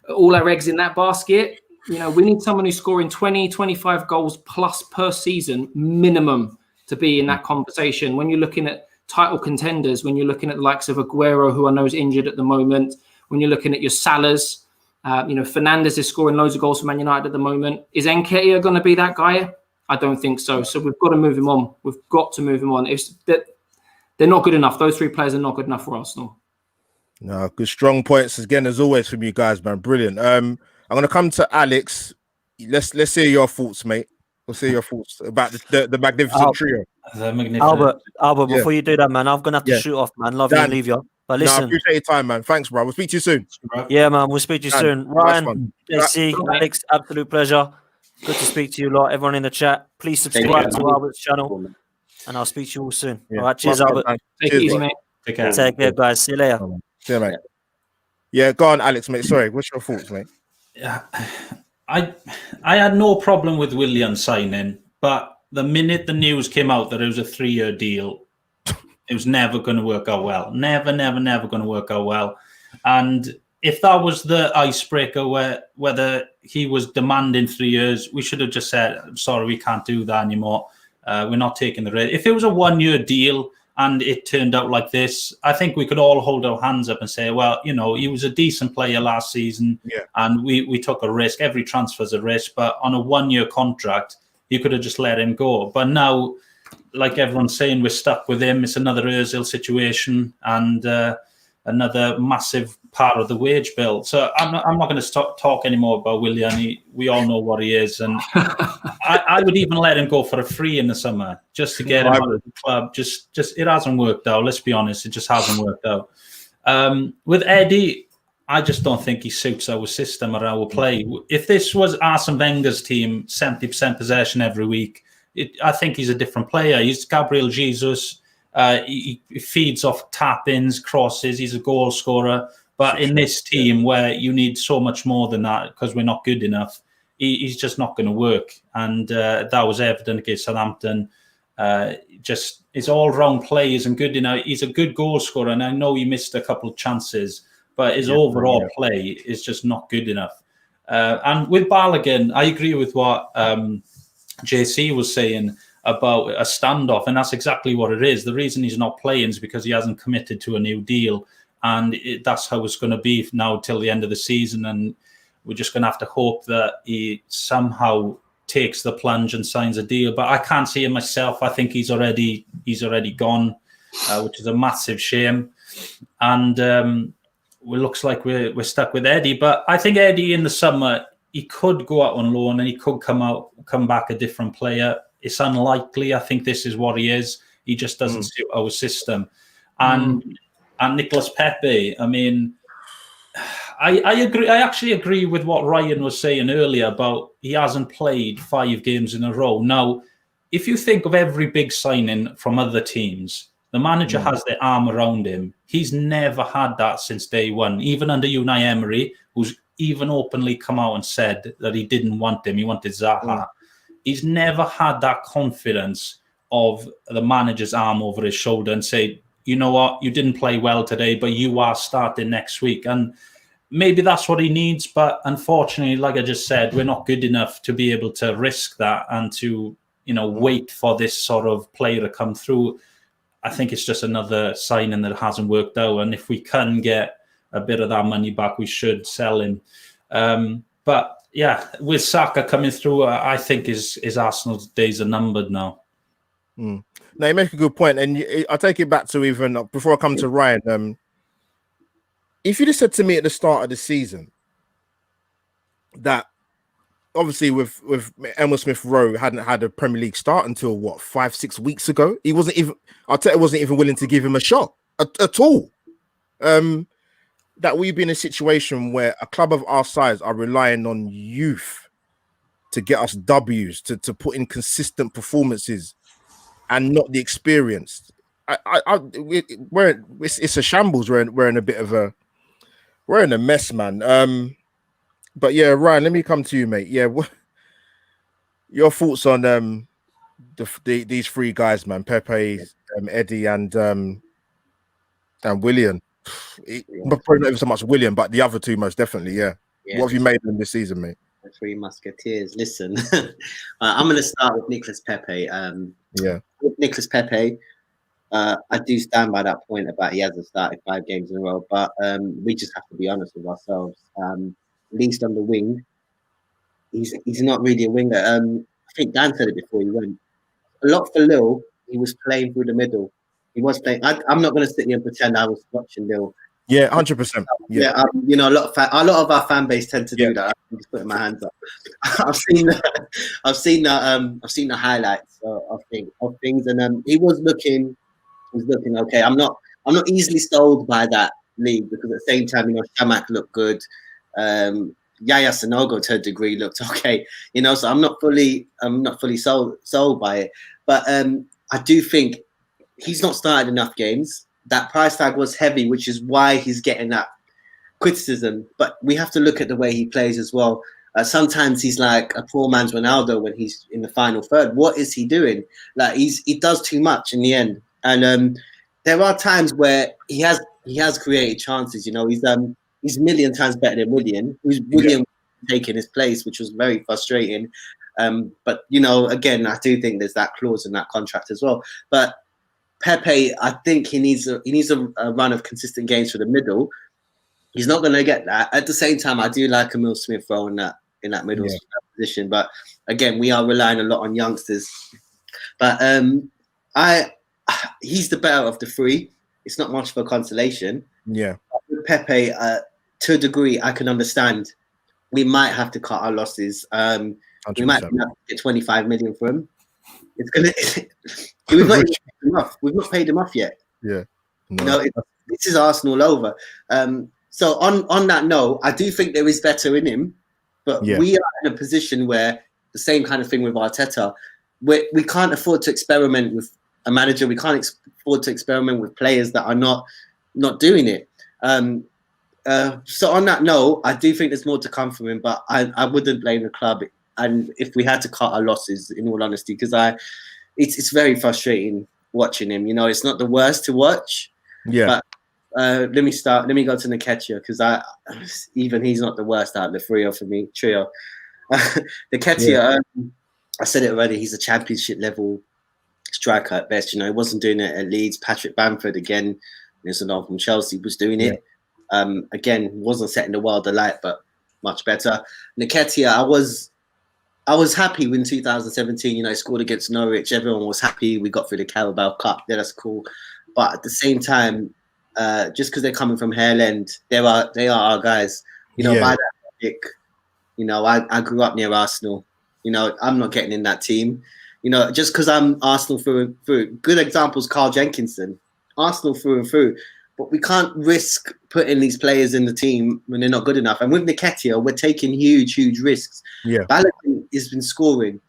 all our eggs in that basket, we need someone who's scoring 20, 25 goals plus per season minimum to be in that conversation. When you're looking at title contenders, when you're looking at the likes of Aguero, who I know is injured at the moment, when you're looking at your Salahs, Fernandes is scoring loads of goals for Man United at the moment. Is Nketiah going to be that guy? I don't think so. So we've got to move him on. We've got to move him on. They're not good enough. Those 3 players are not good enough for Arsenal. No, good strong points again as always from you guys, man. Brilliant. I'm going to come to Alex. Let's hear your thoughts, mate. Let's hear your thoughts about the magnificent trio. Albert, before you do that, man, I'm going to have to shoot off, man. Love you and leave you. But listen, I appreciate your time, man. Thanks, bro. We'll speak to you soon. Yeah, man. We'll speak to you soon. Ryan, JC, Alex, absolute pleasure. Good to speak to you lot. Everyone in the chat, please subscribe to Albert's channel, and I'll speak to you all soon. All right, cheers, Albert. Take it easy, mate. Take care. Take care, guys. See you later. See you, mate. Yeah, go on, Alex, mate. Sorry, what's your thoughts, mate? Yeah, I had no problem with Willian signing, but the minute the news came out that it was a 3-year deal, it was never going to work out well. Never going to work out well. And if that was the icebreaker, whether he was demanding 3 years, we should have just said, sorry, we can't do that anymore. We're not taking the risk. If it was a 1-year deal and it turned out like this, I think we could all hold our hands up and say, well, he was a decent player last season, and we took a risk. Every transfer is a risk, but on a 1-year contract, you could have just let him go. But now, like everyone's saying, we're stuck with him. It's another Ozil situation and another massive part of the wage bill. So I'm not going to talk anymore about Willian. We all know what he is, and I would even let him go for a free in the summer just to get him out of the club. Just it hasn't worked out. Let's be honest, it just hasn't worked out. With Eddie, I just don't think he suits our system or our play. If this was Arsene Wenger's team, 70% possession every week, I think he's a different player. He's Gabriel Jesus. He feeds off tap-ins, crosses. He's a goal scorer. But in this team where you need so much more than that because we're not good enough, he's just not going to work. And that was evident against Southampton. His all-round play isn't good enough. He's a good goal scorer, and I know he missed a couple of chances, but his overall play is just not good enough. And with Balogun, I agree with what JC was saying about a standoff, and that's exactly what it is. The reason he's not playing is because he hasn't committed to a new deal, and that's how it's going to be now till the end of the season. And we're just going to have to hope that he somehow takes the plunge and signs a deal. But I can't see him myself. I think he's already gone, which is a massive shame. And it looks like we're stuck with Eddie. But I think Eddie in the summer, he could go out on loan and he could come back a different player. It's unlikely. I think this is what he is. He just doesn't suit our system. And Nicolas Pepe, I mean, I agree. I actually agree with what Ryan was saying earlier about he hasn't played 5 games in a row. Now, if you think of every big signing from other teams, the manager has their arm around him. He's never had that since day one, even under Unai Emery, who's even openly come out and said that he didn't want him. He wanted Zaha. He's never had that confidence of the manager's arm over his shoulder and say, you know what, you didn't play well today, but you are starting next week. And maybe that's what he needs. But unfortunately, like I just said, we're not good enough to be able to risk that and to, wait for this sort of player to come through. I think it's just another signing that hasn't worked out. And if we can get a bit of that money back, we should sell him. But yeah, with Saka coming through, I think his Arsenal's days are numbered now. No, you make a good point, and I'll take it back to even before I come to Ryan. If you'd have said to me at the start of the season that obviously with Emil Smith Rowe hadn't had a Premier League start until what 5-6 weeks ago. He wasn't even. Arteta wasn't even willing to give him a shot at all. That we've been in a situation where a club of our size are relying on youth to get us W's, to put in consistent performances, and not the experience. It's a shambles. We're in a bit of a mess, man. But yeah, Ryan, let me come to you, mate. Yeah, your thoughts on these three guys, man? Pepe, Eddie, and Willian. Probably not even so much William, but the other two most definitely. Yeah. What have you made them this season, mate? The three musketeers. Listen, I'm going to start with Nicolas Pepe. With Nicolas Pepe, I do stand by that point about he hasn't started 5 games in a row, but we just have to be honest with ourselves. Least on the wing, he's not really a winger. I think Dan said it before he went. A lot for Lille, he was playing through the middle. He was playing. I'm not going to sit here and pretend I was watching Lille. Yeah, 100%. Yeah, you know, a lot of our fan base tend to do that. I'm just putting my hands up. I've seen the highlights of things, and he was looking okay. I'm not easily sold by that league because at the same time, you know, Shamak looked good. Yaya Sanogo to a degree looked okay. You know, so I'm not fully sold by it. But I do think he's not started enough games. That price tag was heavy, which is why he's getting that criticism. But we have to look at the way he plays as well. Sometimes he's like a poor man's Ronaldo when he's in the final third. What is he doing? Like he does too much in the end. And there are times where he has created chances. You know, he's a million times better than William, who's taking his place, which was very frustrating. But you know, again, I do think there's that clause in that contract as well. But Pepe, I think he needs a run of consistent games for the middle. He's not going to get that. At the same time, I do like Emil Smith Rowe in that middle position. But again, we are relying a lot on youngsters. But he's the better of the three. It's not much of a consolation. Yeah. With Pepe, to a degree, I can understand. We might have to cut our losses. 100%. We might have to get 25 million for him. It's gonna. We've not paid him off. We've not paid him off yet. Yeah. No. You know, this is Arsenal over. So on that note, I do think there is better in him, but we are in a position where the same kind of thing with Arteta, where we can't afford to experiment with a manager. We can't afford to experiment with players that are not doing it. So on that note, I do think there's more to come from him, but I wouldn't blame the club. And if we had to cut our losses, in all honesty, because it's very frustrating watching him. You know, it's not the worst to watch. Yeah. But let me go to Nketiah, because even he's not the worst out of the trio for me. Trio. Nketiah, I said it already. He's a championship level striker at best. You know, he wasn't doing it at Leeds. Patrick Bamford again, there's another from Chelsea, was doing it. Again, wasn't setting the world alight, but much better. Nketiah, I was happy when 2017, you know, he scored against Norwich. Everyone was happy. We got through the Carabao Cup. Yeah, that's cool. But at the same time, just because they're coming from Hareland, they are our guys. You know, by that logic, you know, I grew up near Arsenal. You know, I'm not getting in that team. You know, just because I'm Arsenal through and through. Good examples, Carl Jenkinson. Arsenal through and through. But we can't risk putting these players in the team when they're not good enough. And with Nketiah, we're taking huge, huge risks. Yeah, Balogun has been scoring.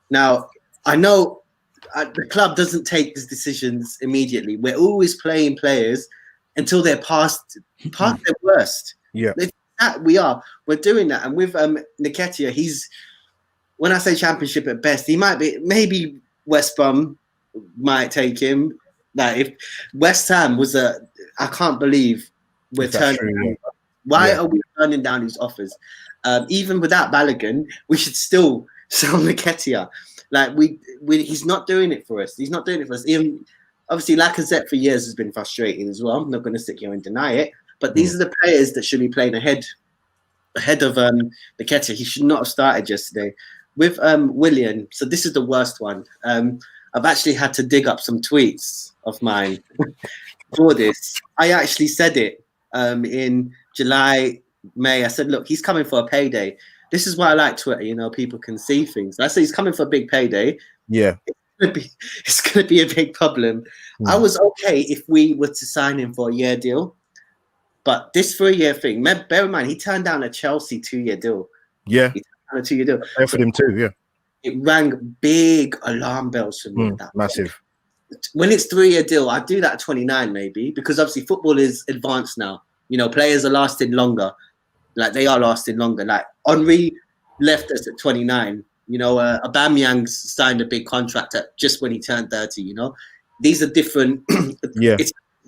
Now, I know the club doesn't take these decisions immediately. We're always playing players until they're past their worst. Yeah, we're doing that. And with Nketiah, when I say championship at best, he might be, maybe West Brom might take him. Like if West Ham was I can't believe we're turning down. Why are we turning down these offers? Even without Balogun, we should still sell Nketiah. Like he's not doing it for us. He's not doing it for us. Even obviously, Lacazette for years has been frustrating as well. I'm not going to sit here and deny it. But these are the players that should be playing ahead of Nketiah. He should not have started yesterday. With Willian, so this is the worst one. I've actually had to dig up some tweets of mine for this. I actually said it in July, May. I said, look, he's coming for a payday. this is why I like Twitter. You know, people can see things. I say he's coming for a big payday. Yeah. It's gonna be a big problem. I was okay if we were to sign him for a year deal, but this 3-year thing. Bear in mind, he turned down a Chelsea 2-year deal. Yeah. He turned down a 2-year deal. I offered him too. Yeah. It rang big alarm bells for me. That Massive. When it's 3-year deal, I'd do that at 29 maybe, because obviously football is advanced now. You know, players are lasting longer. Like they are lasting longer. Like Henry left us at 29. You know, Aubameyang signed a big contract at just when he turned 30. You know, these are different. Yeah.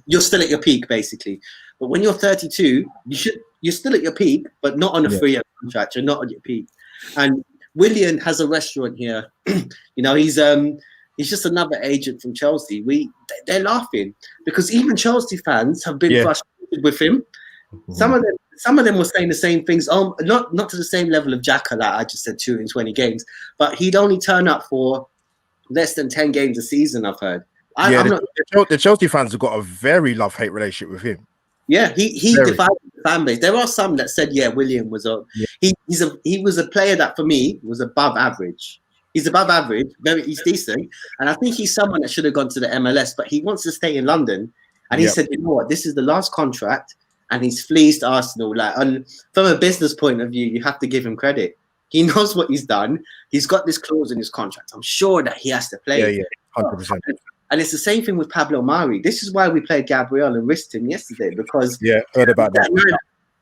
You're still at your peak basically. But when you're 32, you're still at your peak, but not on a 3-year contract. You're not at your peak. And Willian has a restaurant here. You know, he's just another agent from Chelsea. They're laughing because even Chelsea fans have been frustrated with him. Some of them were saying the same things. Not to the same level of Xhaka, like I just said, 2 in 20 games, but he'd only turn up for less than 10 games a season. I've heard. The Chelsea fans have got a very love-hate relationship with him. Yeah, he divided the fan base. There are some that said, William was he was a player that for me was above average. He's above average, he's decent, and I think he's someone that should have gone to the MLS, but he wants to stay in London. And he said, you know what, this is the last contract, and he's fleeced Arsenal. Like, from a business point of view, you have to give him credit. He knows what he's done. He's got this clause in his contract. I'm sure that he has to play. Yeah, 100%. And it's the same thing with Pablo Mari. This is why we played Gabriel and risked him yesterday, because heard about that.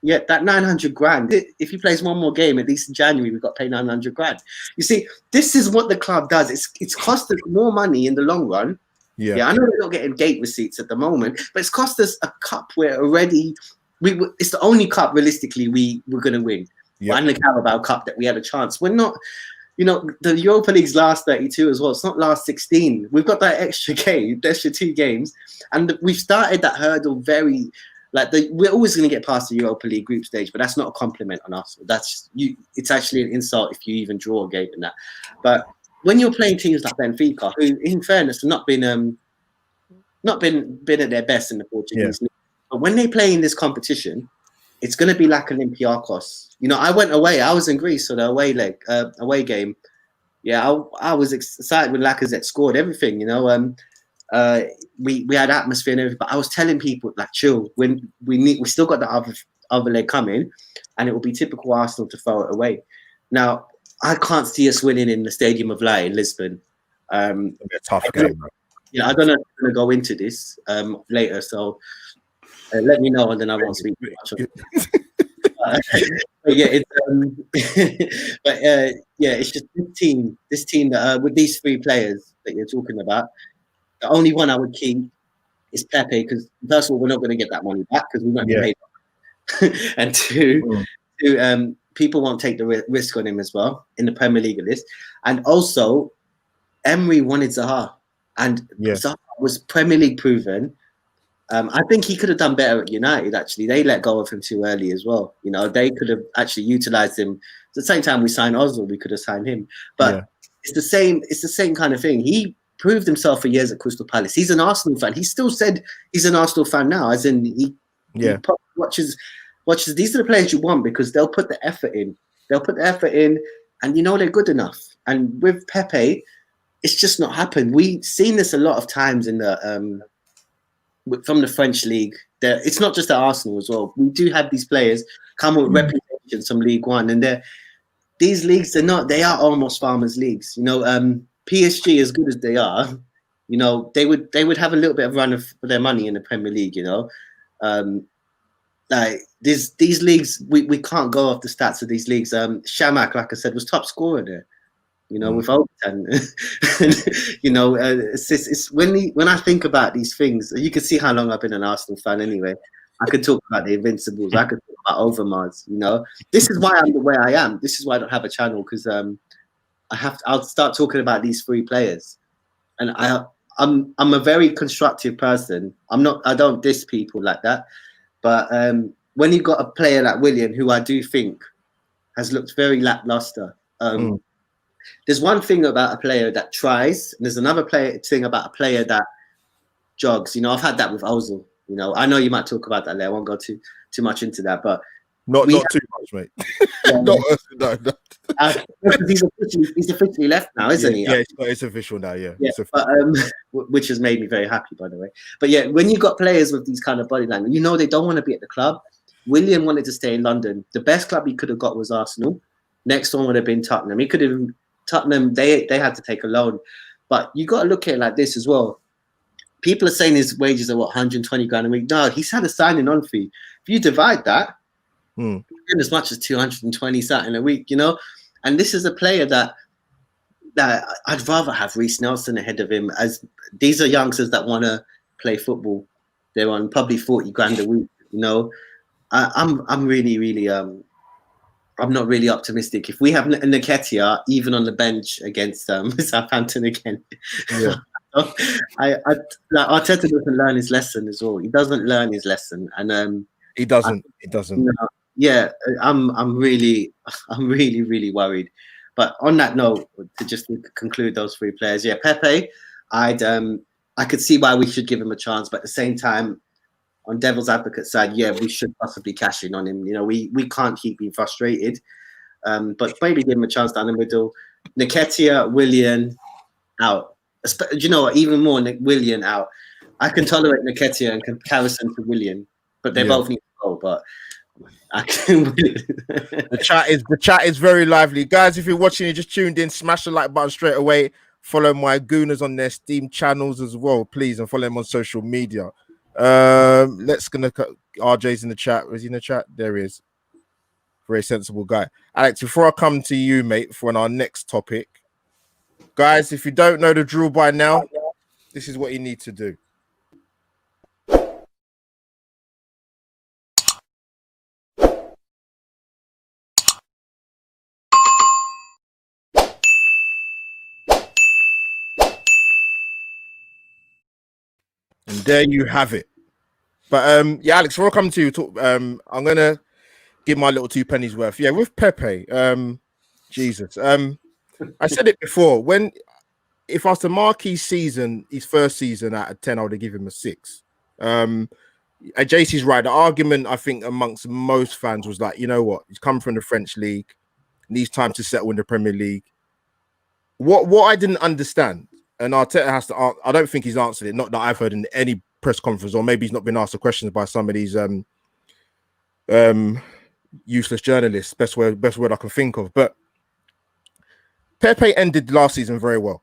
That 900 grand. If he plays one more game, at least in January, we've got to pay 900 grand. You see, this is what the club does. It's cost us more money in the long run. Yeah, I know we're not getting gate receipts at the moment, but it's cost us a cup where already it's the only cup realistically we're going to win. Yep. And the Carabao Cup that we had a chance. We're not. You know, the Europa League's last 32 as well. It's not last 16. We've got that extra game, extra 2 games. And we've started that hurdle we're always going to get past the Europa League group stage, but that's not a compliment on us. It's actually an insult if you even draw a game in that. But when you're playing teams like Benfica, who, in fairness, have not been at their best in the Portuguese league, but when they play in this competition, it's going to be like Olympiacos. You know, I went away. I was in Greece for the away game. Yeah, I was excited when Lacazette scored everything. You know, we had atmosphere and everything. But I was telling people, like, chill. When we still got the other leg coming, and it will be typical Arsenal to throw it away. Now, I can't see us winning in the Stadium of Light in Lisbon. It'll be a tough game. Yeah, I don't know if I'm going to go into this later. So let me know, and then I won't speak too much on it. But it's just this team that with these 3 players that you're talking about, the only one I would keep is Pepe, because first of all, we're not going to get that money back because we won't get paid. And two, people won't take the risk on him as well in the Premier League list. And also, Emery wanted Zaha, and Zaha was Premier League proven. I think he could have done better at United, actually. They let go of him too early as well. You know, they could have actually utilised him. At the same time we signed Ozil, we could have signed him. But it's the same kind of thing. He proved himself for years at Crystal Palace. He's an Arsenal fan. He still said he's an Arsenal fan now, as in he watches. These are the players you want because they'll put the effort in. And you know they're good enough. And with Pepe, it's just not happened. We've seen this a lot of times in the from the French league. It's not just at Arsenal as well. We do have these players come with reputations from League One, and these leagues they are almost farmers' leagues. You know, PSG, as good as they are, you know, they would have a little bit of run for their money in the Premier League. You know, like these leagues, we can't go off the stats of these leagues. Shamak, like I said, was top scorer there. You know, with overtime. You know, it's when I think about these things, you can see how long I've been an Arsenal fan anyway. I could talk about the Invincibles. I could talk about Overmars. You know, this is why I'm the way I am. This is why I don't have a channel, because I'll start talking about these 3 players, and I'm a very constructive person. I don't diss people like that, but when you've got a player like Willian, who I do think has looked very lackluster. There's one thing about a player that tries, and there's another thing about a player that jogs. You know, I've had that with Ozil. You know, I know you might talk about that later. I won't go too much into that, but not too much, yours, mate. No. He's officially left now, isn't he? Yeah, it's official now. Yeah, yeah. But, which has made me very happy, by the way. But yeah, when you got players with these kind of body language, you know they don't want to be at the club. Willian wanted to stay in London. The best club he could have got was Arsenal. Next one would have been Tottenham. He could have Tottenham. They had to take a loan, but you got to look at it like this as well. People are saying his wages are 120 grand a week. No, he's had a signing on fee. If you divide that, as much as 220 something a week, you know. And this is a player that I'd rather have Reece Nelson ahead of him. As these are youngsters that want to play football. They're on probably 40 grand a week, you know. I'm really I'm not really optimistic. If we have Nketiah even on the bench against Southampton again, yeah. Arteta doesn't learn his lesson as well. He doesn't learn his lesson, and he doesn't. Yeah, I'm really worried. But on that note, to just conclude those three players, yeah, Pepe, I could see why we should give him a chance, but at the same time, on devil's advocate side, yeah, we should possibly cash in on him. You know, we can't keep being frustrated, but maybe give him a chance down the middle. Nketiah, Willian, out. You know what? Even more, Willian out. I can tolerate Nketiah in comparison to Willian, but they both need to go. But I can. The chat is very lively, guys. If you're watching, you just tuned in, smash the like button straight away. Follow my gooners on their Steam channels as well, please, and follow them on social media. RJ's in the chat. Is he in the chat? There he is. Very sensible guy. Alex, before I come to you, mate, for our next topic, guys, if you don't know the drill by now, this is what you need to do. And there you have it. But yeah, Alex, before I come to you, I'm gonna give my little 2 pennies worth. Yeah, with Pepe, Jesus. I said it before. If after Marquis season, his first season out of 10, I would have given him a 6. JC's right. The argument I think amongst most fans was like, you know what, he's come from the French league, needs time to settle in the Premier League. What I didn't understand, and Arteta has to, I don't think he's answered it. Not that I've heard in any press conference, or maybe he's not been asked the questions by some of these useless journalists. Best word I can think of. But Pepe ended last season very well,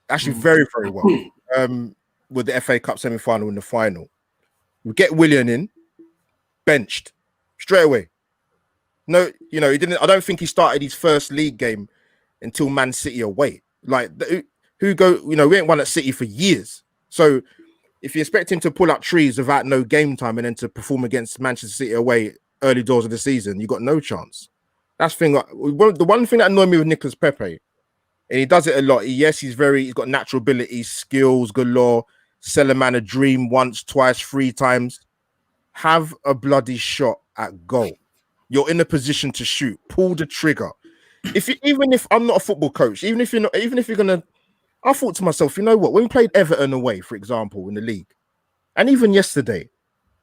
actually very well. With the FA Cup semi-final and the final, we get Willian in, benched straight away. No, you know, he didn't. I don't think he started his first league game until Man City away. Like who go? You know, we ain't won at City for years. So if you expect him to pull up trees without no game time and then to perform against Manchester City away early doors of the season, you got no chance. That's the thing. The one thing that annoyed me with Nicolas Pepe, and he does it a lot. He's got natural abilities, skills galore. Sell a man a dream once, twice, 3 times. Have a bloody shot at goal. You're in a position to shoot. Pull the trigger. Even if I'm not a football coach, even if you're gonna, I thought to myself, you know what? When we played Everton away, for example, in the league, and even yesterday,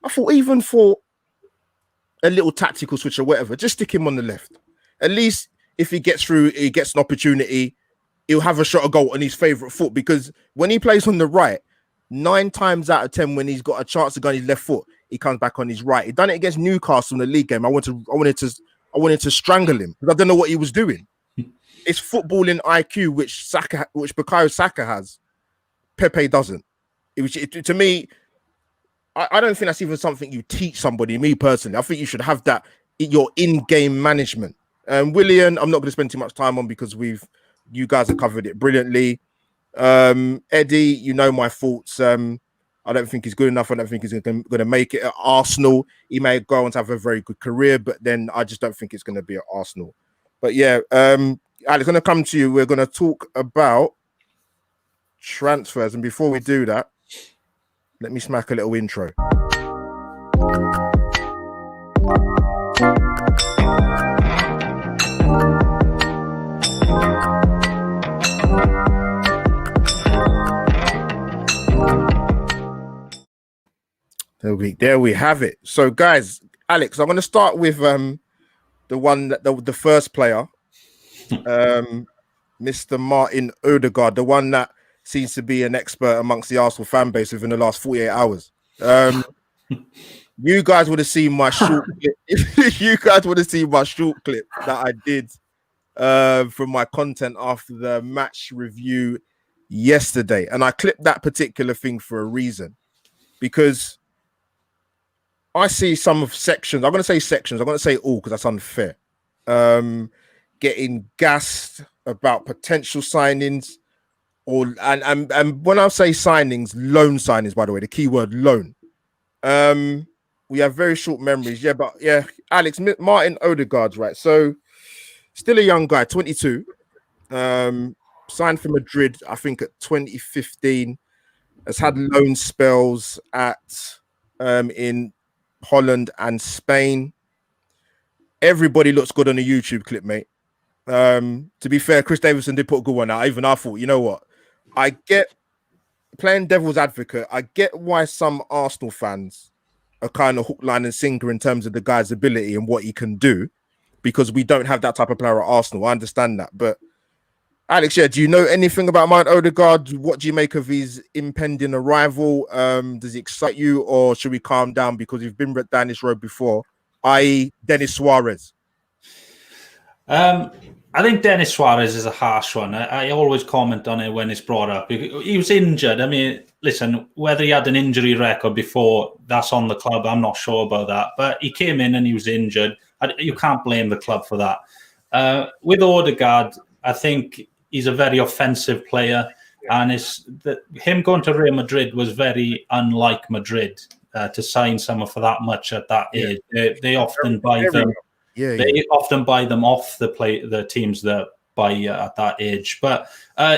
I thought even for a little tactical switch or whatever, just stick him on the left. At least if he gets through, he gets an opportunity, he'll have a shot at goal on his favourite foot. Because when he plays on the right, 9 times out of 10, when he's got a chance to go on his left foot, he comes back on his right. He done it against Newcastle in the league game. I wanted to strangle him because I don't know what he was doing. It's footballing IQ, which Bukayo Saka has. Pepe doesn't. To me, I don't think that's even something you teach somebody. Me personally, I think you should have that in your in-game management. Willian, I'm not going to spend too much time on because you guys have covered it brilliantly. Eddie, you know my thoughts. I don't think he's good enough. I don't think he's going to make it at Arsenal. He may go on to have a very good career, but then I just don't think it's going to be at Arsenal. But yeah, Alex, going to come to you. We're going to talk about transfers. And before we do that, let me smack a little intro. There we have it. So, guys, Alex, I'm going to start with the one that the first player, Mr. Martin Odegaard, the one that seems to be an expert amongst the Arsenal fan base within the last 48 hours. You guys would have seen my short clip. You guys would have seen my short clip that I did from my content after the match review yesterday. And I clipped that particular thing for a reason, because I see some of sections. I'm going to say sections. I'm going to say all because that's unfair. Getting gassed about potential signings, and when I say signings, loan signings. By the way, the key word loan. We have very short memories. Yeah, but yeah, Alex Martin Odegaard's right. So still a young guy, 22. Signed for Madrid, I think at 2015. Has had loan spells at in Holland and Spain. Everybody looks good on the YouTube clip, mate. To be fair, Chris Davison did put a good one out. Even I thought, you know what? I get, playing devil's advocate, I get why some Arsenal fans are kind of hook, line, and sinker in terms of the guy's ability and what he can do, because we don't have that type of player at Arsenal. I understand that. But Alex, yeah, do you know anything about Mount Odegaard? What do you make of his impending arrival? Does it excite you, or should we calm down because we've been down this road before, i.e. Denis Suarez? I think Denis Suarez is a harsh one. I always comment on it when it's brought up. He was injured. I mean, listen, whether he had an injury record before, that's on the club. I'm not sure about that. But he came in and he was injured. You can't blame the club for that. With Odegaard, I think he's a very offensive player. And him going to Real Madrid was very unlike Madrid to sign someone for that much at that age. They often buy them. They often buy them off the teams that buy at that age. But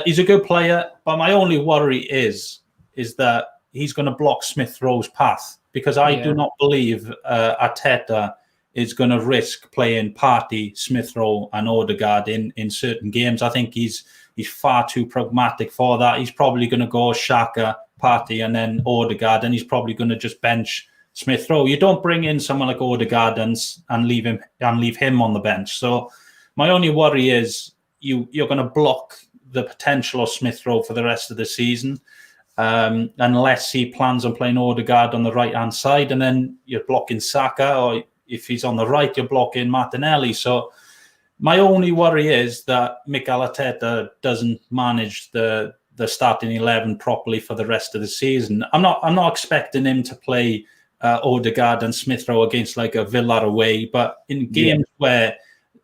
he's a good player. But my only worry is that he's going to block Smith Rowe's path, because I do not believe Arteta is going to risk playing Partey, Smith Rowe, and Odegaard in certain games. I think he's far too pragmatic for that. He's probably going to go Xhaka, Partey, and then Odegaard, and he's probably going to just bench Smith Rowe. You don't bring in someone like Odegaard and leave him on the bench. So my only worry is you're going to block the potential of Smith Rowe for the rest of the season, unless he plans on playing Odegaard on the right hand side, and then you're blocking Saka, or if he's on the right, you're blocking Martinelli. So my only worry is that Mikel Arteta doesn't manage the starting 11 properly for the rest of the season. I'm not expecting him to play Odegaard and Smith Rowe against like a Villa away, but in games where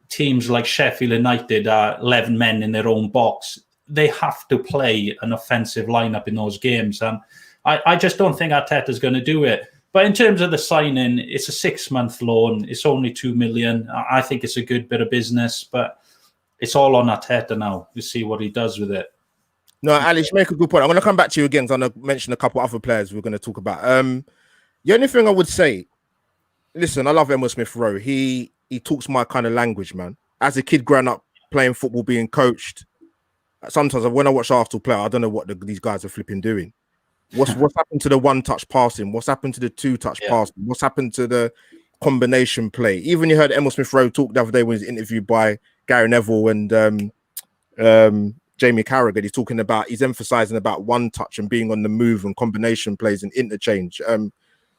teams like Sheffield United are 11 men in their own box, they have to play an offensive lineup in those games, and I just don't think Arteta's going to do it. But in terms of the signing, it's a 6-month loan. It's only 2 million. I think it's a good bit of business, but it's all on Arteta now. We'll see what he does with it. No, Alex, you make a good point. I'm going to come back to you again, because I'm going to mention a couple other players we're going to talk about. The only thing I would say, listen, I love Emil Smith Rowe. He talks my kind of language, man. As a kid growing up playing football, being coached, sometimes when I watch Arsenal play, I don't know what these guys are flipping doing. What's happened to the one-touch passing? What's happened to the two-touch passing? What's happened to the combination play? Even you heard Emil Smith Rowe talk the other day when he was interviewed by Gary Neville and Jamie Carragher. He's emphasizing about one-touch and being on the move and combination plays and interchange.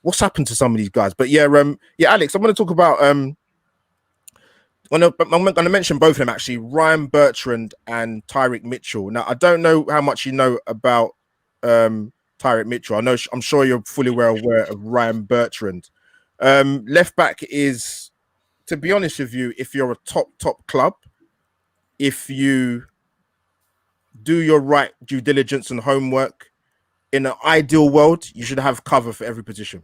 What's happened to some of these guys? But Alex, I'm going to talk about. I'm going to mention both of them actually, Ryan Bertrand and Tyrick Mitchell. Now, I don't know how much you know about Tyrick Mitchell. I'm sure you're fully well aware of Ryan Bertrand. Left back is, to be honest with you, if you're a top club, if you do your right due diligence and homework, in an ideal world, you should have cover for every position.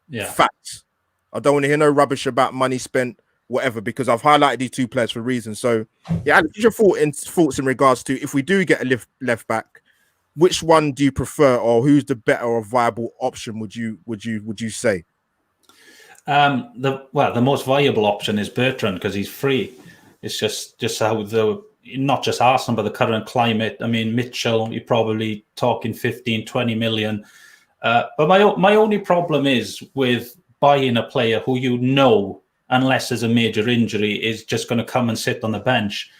Yeah, facts. I don't want to hear no rubbish about money spent, whatever, because I've highlighted these two players for reasons. So, yeah, what's your thoughts in regards to if we do get a left back, which one do you prefer, or who's the better or viable option? Would you say? The most viable option is Bertrand, because he's free. It's just how not just Arsenal, but the current climate. I mean, Mitchell, you're probably talking 15, 20 million. But my only problem is with buying a player who you know unless there's a major injury, is just going to come and sit on the bench.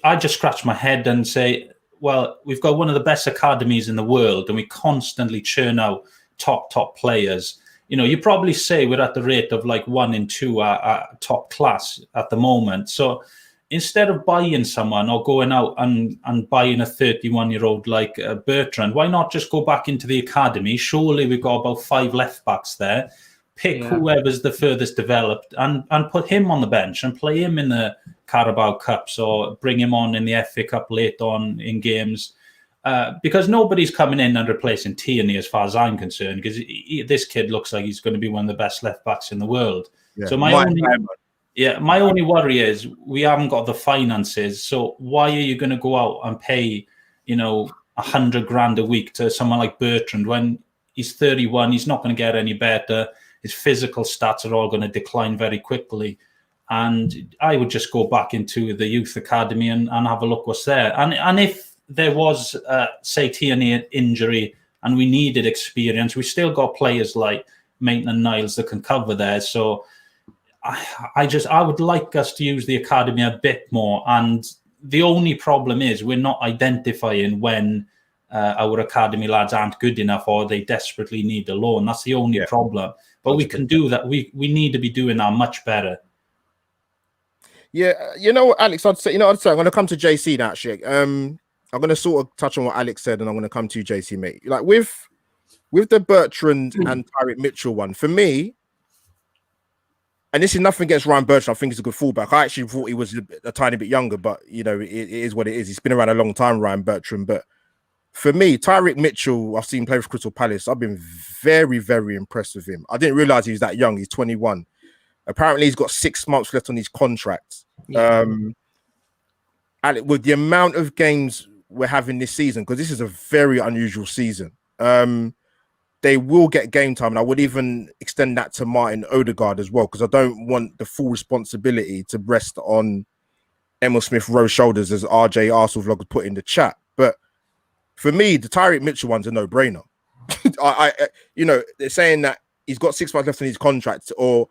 I just scratch my head and say, well, we've got one of the best academies in the world, and we constantly churn out top players. You probably say we're at the rate of like 1 in 2 are top class at the moment. So instead of buying someone or going out and buying a 31-year-old like Bertrand, why not just go back into the academy? Surely we've got about 5 left backs there. Pick whoever's the furthest developed and put him on the bench and play him in the Carabao Cups or bring him on in the FA Cup late on in games. Because nobody's coming in and replacing Tierney as far as I'm concerned, because this kid looks like he's going to be one of the best left backs in the world. Yeah. So my only worry is we haven't got the finances. So why are you going to go out and pay, $100,000 a week to someone like Bertrand when he's 31? He's not going to get any better. His physical stats are all going to decline very quickly. And I would just go back into the youth academy and have a look what's there. And if there was, say, Tierney injury and we needed experience, we still got players like Maitland-Niles that can cover there. So I would like us to use the academy a bit more. And the only problem is we're not identifying when our academy lads aren't good enough or they desperately need a loan. That's the only problem. But we can do that. We need to be doing that much better. Yeah, Alex, I'd say, I'm going to come to JC now, actually. I'm going to sort of touch on what Alex said, and I'm going to come to you, JC, mate. Like with the Bertrand and Tyrick Mitchell one, for me, and this is nothing against Ryan Bertrand, I think he's a good fullback. I actually thought he was a tiny bit younger, but, it is what it is. He's been around a long time, Ryan Bertrand. But for me, Tyrick Mitchell, I've seen play for Crystal Palace. I've been very, very impressed with him. I didn't realise he was that young. He's 21. Apparently, he's got 6 months left on his contract. Yeah. With the amount of games we're having this season, because this is a very unusual season, they will get game time. And I would even extend that to Martin Odegaard as well, because I don't want the full responsibility to rest on Emil Smith-Rowe's shoulders, as RJ Arsenal vlog put in the chat. But for me, the Tyrick Mitchell one's a no-brainer. They're saying that he's got 6 months left on his contract, or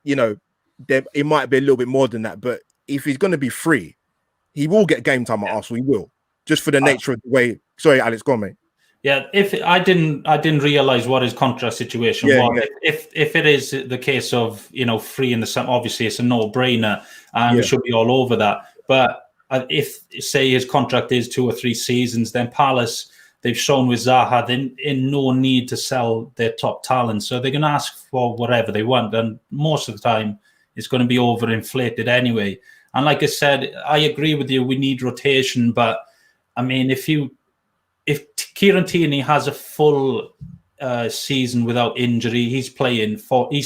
it might be a little bit more than that, but if he's going to be free, he will get game time at Arsenal. He will, just for the nature of the way. Sorry, Alex, go on, mate. Yeah, if I didn't realize what his contract situation was. Yeah. If it is the case of free in the summer, obviously it's a no-brainer, and we should be all over that. But if say his contract is 2 or 3 seasons, then Palace, they've shown with Zaha, they're in no need to sell their top talent. So they're going to ask for whatever they want. And most of the time, it's going to be overinflated anyway. And like I said, I agree with you, we need rotation. But, I mean, if Kieran Tierney has a full season without injury, he's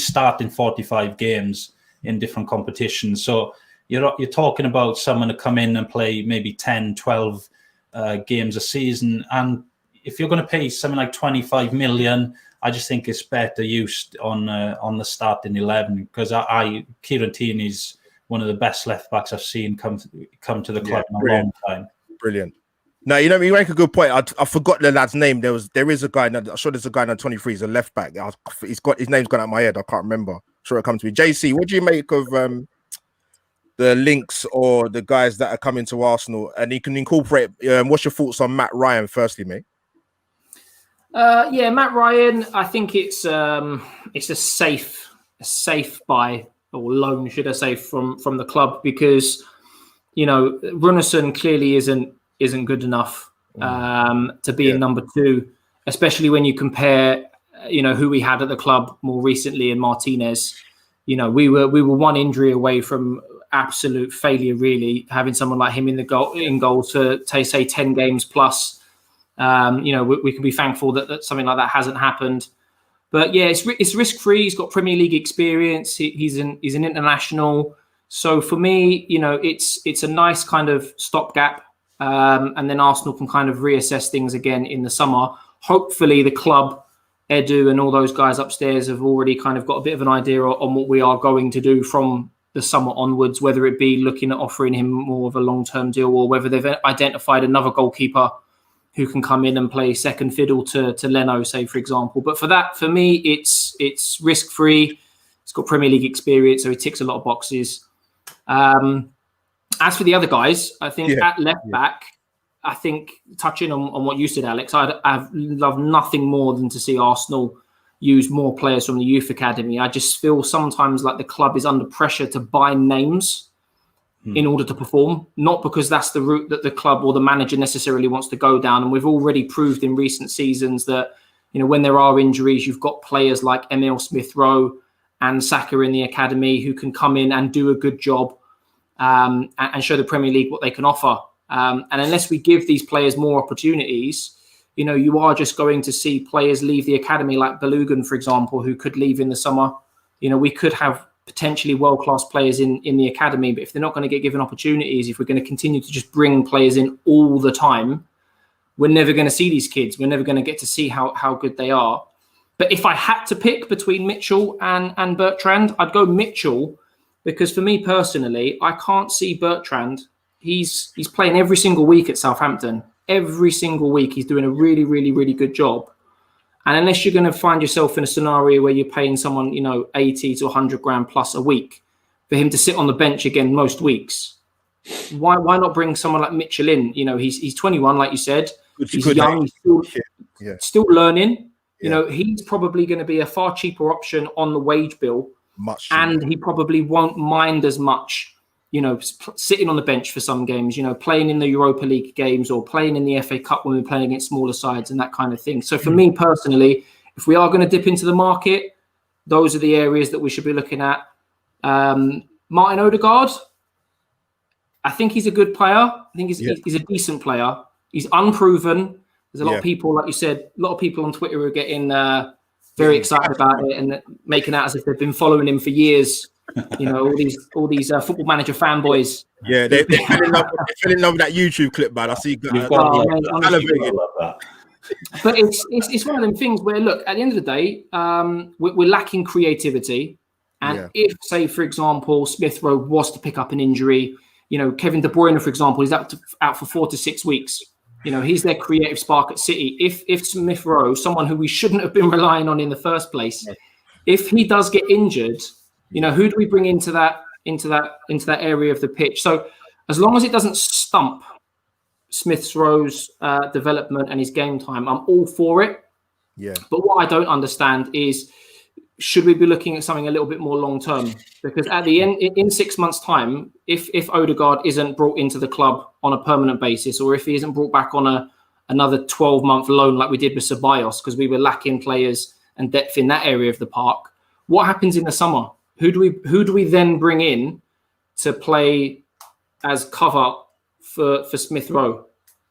starting 45 games in different competitions. So you're talking about someone to come in and play maybe 10, 12 games a season, and if you're going to pay something like 25 million, I just think it's better used on the starting 11, because Kieran Tierney's one of the best left backs I've seen come to the club in a long time. Brilliant. Now you make a good point. I forgot the lad's name. There is a guy. I'm sure there's a guy now 23. He's a left back. His name's gone out of my head. I can't remember. I'm sure it'll come to me. JC, what do you make of the links or the guys that are coming to Arsenal? And you can incorporate. What's your thoughts on Matt Ryan, firstly, mate? Matt Ryan. I think it's a safe buy or loan, should I say, from the club, because Runarsson clearly isn't good enough to be in number 2, especially when you compare who we had at the club more recently in Martinez. We were one injury away from absolute failure, really, having someone like him in goal for say 10 games plus. We can be thankful that something like that hasn't happened. But yeah, it's risk free. He's got Premier League experience. He's an international. So for me, it's a nice kind of stopgap, and then Arsenal can kind of reassess things again in the summer. Hopefully, the club, Edu, and all those guys upstairs have already kind of got a bit of an idea on what we are going to do from the summer onwards, whether it be looking at offering him more of a long-term deal, or whether they've identified another goalkeeper who can come in and play second fiddle to Leno, say, for example. But for me, it's risk-free. It's got Premier League experience, so he ticks a lot of boxes. As for the other guys, I think at left back, I think touching on what you said, Alex, I've loved nothing more than to see Arsenal use more players from the youth academy. I just feel sometimes like the club is under pressure to buy names in order to perform, not because that's the route that the club or the manager necessarily wants to go down. And we've already proved in recent seasons that, you know, when there are injuries, you've got players like Emile Smith-Rowe and Saka in the academy who can come in and do a good job and show the Premier League what they can offer. And unless we give these players more opportunities, you know, you are just going to see players leave the academy like Balogun, for example, who could leave in the summer. You know, we could have potentially world-class players in the academy, but if they're not going to get given opportunities, if we're going to continue to just bring players in all the time, we're never going to see these kids. We're never going to get to see how good they are. But if I had to pick between Mitchell and Bertrand, I'd go Mitchell, because for me personally, I can't see Bertrand. He's playing every single week at Southampton. Every single week, he's doing a really, really, really good job. And unless you're going to find yourself in a scenario where you're paying someone, you know, 80 to 100 grand plus a week for him to sit on the bench again most weeks, why not bring someone like Mitchell in? You know, he's 21, like you said. He's young, he's still learning. You know, he's probably going to be a far cheaper option on the wage bill. And he probably won't mind as much, you know, sitting on the bench for some games, you know, playing in the Europa League games or playing in the FA Cup when we're playing against smaller sides and that kind of thing. So for me personally, if we are going to dip into the market, those are the areas that we should be looking at. Martin Odegaard, I think he's a good player. I think he's a decent player. He's unproven. There's a lot of people, like you said, a lot of people on Twitter are getting very excited about it and making out as if they've been following him for years. You know, all these Football Manager fanboys. Yeah, they fell in love with that YouTube clip, man. I see. But it's one of them things where, look, at the end of the day, we're lacking creativity. And if, say, for example, Smith-Rowe was to pick up an injury, you know, Kevin De Bruyne, for example, he's out for 4 to 6 weeks. You know, he's their creative spark at City. If Smith-Rowe, someone who we shouldn't have been relying on in the first place, if he does get injured, you know, who do we bring into that area of the pitch? So as long as it doesn't stump Smith-Rowe's development and his game time, I'm all for it. Yeah. But what I don't understand is, should we be looking at something a little bit more long term? Because at the end, in 6 months' time, if Odegaard isn't brought into the club on a permanent basis, or if he isn't brought back on another 12-month loan like we did with Ceballos, because we were lacking players and depth in that area of the park, what happens in the summer? Who do we then bring in to play as cover for Smith-Rowe?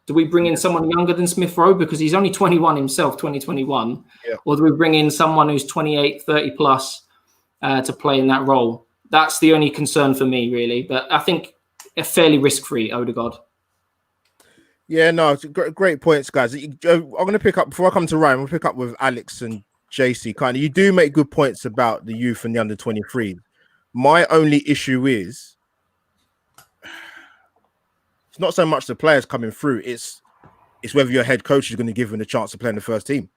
Do we bring in someone younger than Smith-Rowe because he's only 21 himself, 2021? Or do we bring in someone who's 28, 30 plus to play in that role? That's the only concern for me, really. But I think a fairly risk-free Odegaard. Yeah, no, it's great points, guys. I'm going to pick up, before I come to Ryan, we'll pick up with Alex and JC. Kind of, you do make good points about the youth and the under 23. My only issue is, it's not so much the players coming through, it's whether your head coach is going to give them a chance to play in the first team.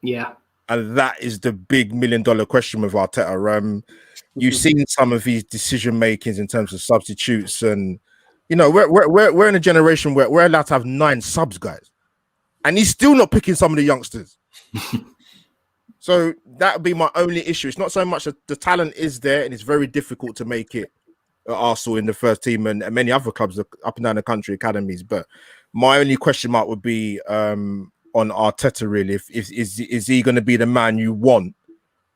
Yeah. And that is the big $1 million question with Arteta. You've seen some of his decision makings in terms of substitutes, and you know, we're in a generation where we're allowed to have 9 subs, guys. And he's still not picking some of the youngsters. So that would be my only issue. It's not so much that the talent is there and it's very difficult to make it at Arsenal in the first team and many other clubs up and down the country, academies. But my only question mark would be on Arteta, really. Is he going to be the man you want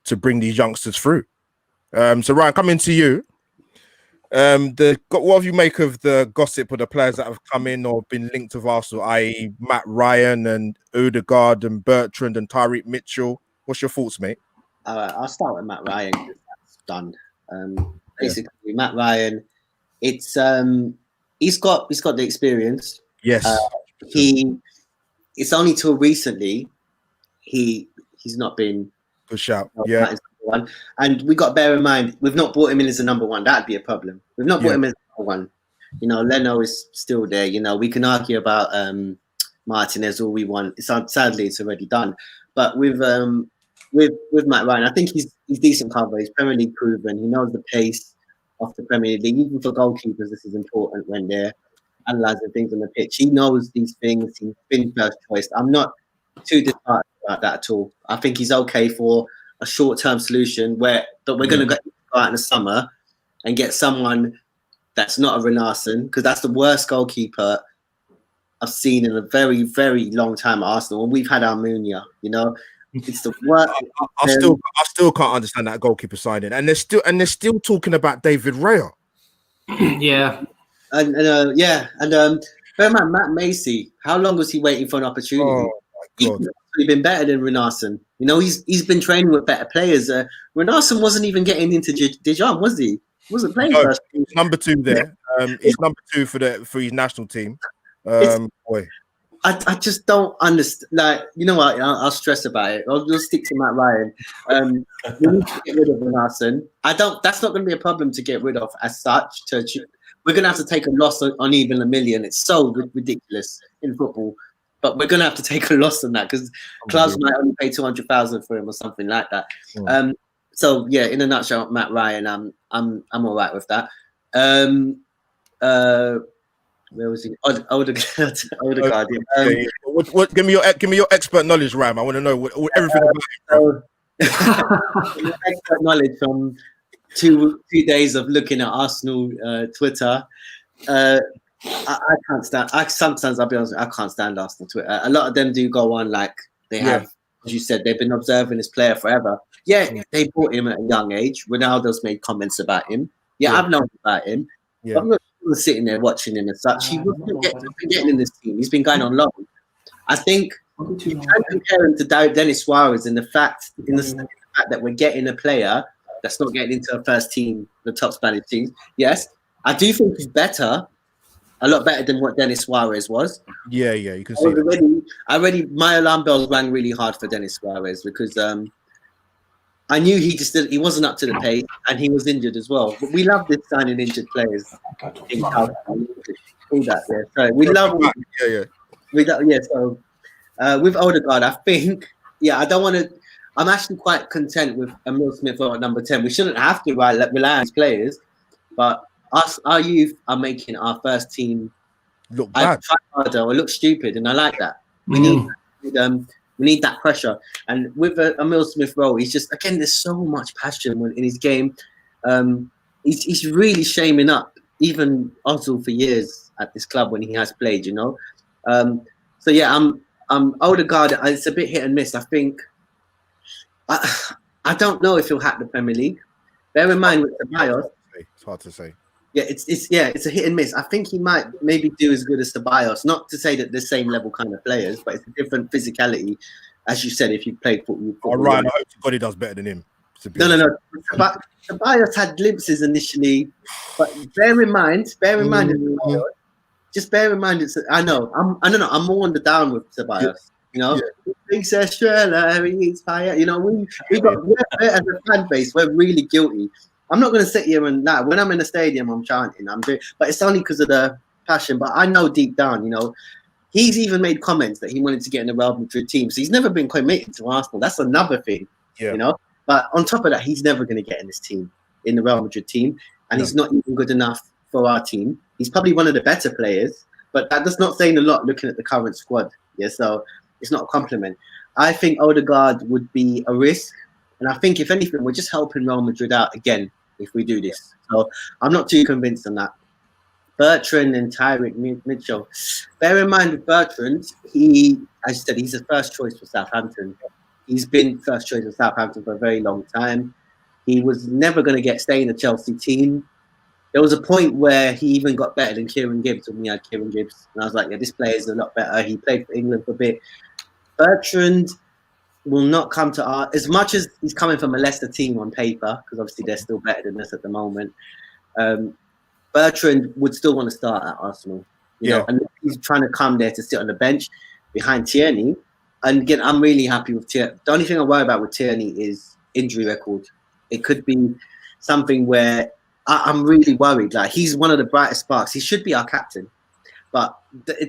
to bring these youngsters through? So Ryan, coming to you. What have you make of the gossip of the players that have come in or been linked with Arsenal, i.e. Matt Ryan and Odegaard and Bertrand and Tyreek Mitchell? What's your thoughts, mate? I'll start with Matt Ryan. That's done. Basically, Matt Ryan, it's he's got the experience. Yes. It's only till recently he's not been good shout. Yeah. One. And we got to bear in mind, we've not brought him in as a number one. That'd be a problem. We've not brought him as a number one. You know, Leno is still there. You know, we can argue about Martinez all we want. Sadly, it's already done. But with with Matt Ryan. I think he's decent cover. He's Premier League proven. He knows the pace of the Premier League. Even for goalkeepers, this is important when they're analysing things on the pitch. He knows these things. He's been first choice. I'm not too disheartened about that at all. I think he's okay for a short-term solution but we're going to go out in the summer and get someone that's not a Renarsson, because that's the worst goalkeeper I've seen in a very, very long time at Arsenal. And we've had Almunia, it's the worst. I still can't understand that goalkeeper signing, and they're still talking about David Raya. Yeah, and bear in mind, Matt Macy. How long was he waiting for an opportunity? Oh my God. He's been better than Renarsson. He's been training with better players. Renarsson wasn't even getting into Dijon, was he? Wasn't playing first. He's number 2 there. He's number 2 for his national team. Boy. I just don't understand. Like, you know what? I'll stress about it. I'll just stick to Matt Ryan. We need to get rid of Renarsson. That's not going to be a problem to get rid of as such. We're going to have to take a loss on even $1 million. It's so ridiculous in football, but we're going to have to take a loss on that because clubs might only pay 200,000 for him or something like that. So yeah, in a nutshell, Matt Ryan, I'm all right with that. Where was he? Odegaard. Give me your expert knowledge, Ram. I want to know everything about it. Expert knowledge from two days of looking at Arsenal Twitter. I can't stand. Sometimes I'll be honest, I can't stand Arsenal Twitter. A lot of them do go on like they have, as you said, they've been observing this player forever. Yeah, they bought him at a young age. Ronaldo's made comments about him. I've known about him. Yeah. I'm not sitting there watching him as such. He wasn't getting in this team. He's been going on loan. I think you can compare him to Dennis Suarez in the fact that we're getting a player that's not getting into a first team, the top Spanish teams. Yes, I do think he's better, a lot better than what Dennis Suarez was. Yeah, you can see that. My alarm bells rang really hard for Dennis Suarez because I knew he wasn't up to the pace and he was injured as well. But we love this signing injured players. So we love So with Odegaard, I think I don't want to. I'm actually quite content with Emil Smith at number 10. We shouldn't have to rely on players, but our youth are making our first team look bad or look stupid, and I like that. We need that pressure. And with Emil Smith role, he's just, again, there's so much passion in his game. He's really shaming up even Ozil for years at this club when he has played, I'm Odegaard. It's a bit hit and miss. I think I don't know if he'll hack the Premier League. Bear in mind with Ceballos, it's hard to say. Yeah, it's a hit and miss. I think he might maybe do as good as Ceballos. Not to say that the same level kind of players, but it's a different physicality, as you said. If you played football, Ryan, I hope to God he does better than him. No. Ceballos had glimpses initially, but bear in mind. Just bear in mind. I know. I'm more on the down with Ceballos. Thinks Estrella, he's fire. We got as a fan base, we're really guilty. I'm not going to sit here and when I'm in the stadium, I'm chanting. But it's only because of the passion. But I know deep down, he's even made comments that he wanted to get in the Real Madrid team. So he's never been committed to Arsenal. That's another thing, But on top of that, he's never going to get in this team, in the Real Madrid team, and he's not even good enough for our team. He's probably one of the better players, but that's not saying a lot looking at the current squad. Yeah, so it's not a compliment. I think Odegaard would be a risk, and I think if anything, we're just helping Real Madrid out again if we do this. So I'm not too convinced on that. Bertrand and Tyrick Mitchell. Bear in mind with Bertrand, as you said, he's a first choice for Southampton. He's been first choice for Southampton for a very long time. He was never going to stay in the Chelsea team. There was a point where he even got better than Kieran Gibbs when we had Kieran Gibbs. And I was like, this player is a lot better. He played for England for a bit. Bertrand will not come to as much as he's coming from a Leicester team on paper, because obviously they're still better than us at the moment. Bertrand would still want to start at Arsenal. You know, and he's trying to come there to sit on the bench behind Tierney. And again, I'm really happy with Tierney. The only thing I worry about with Tierney is injury record. It could be something where I'm really worried. Like, he's one of the brightest sparks. He should be our captain. But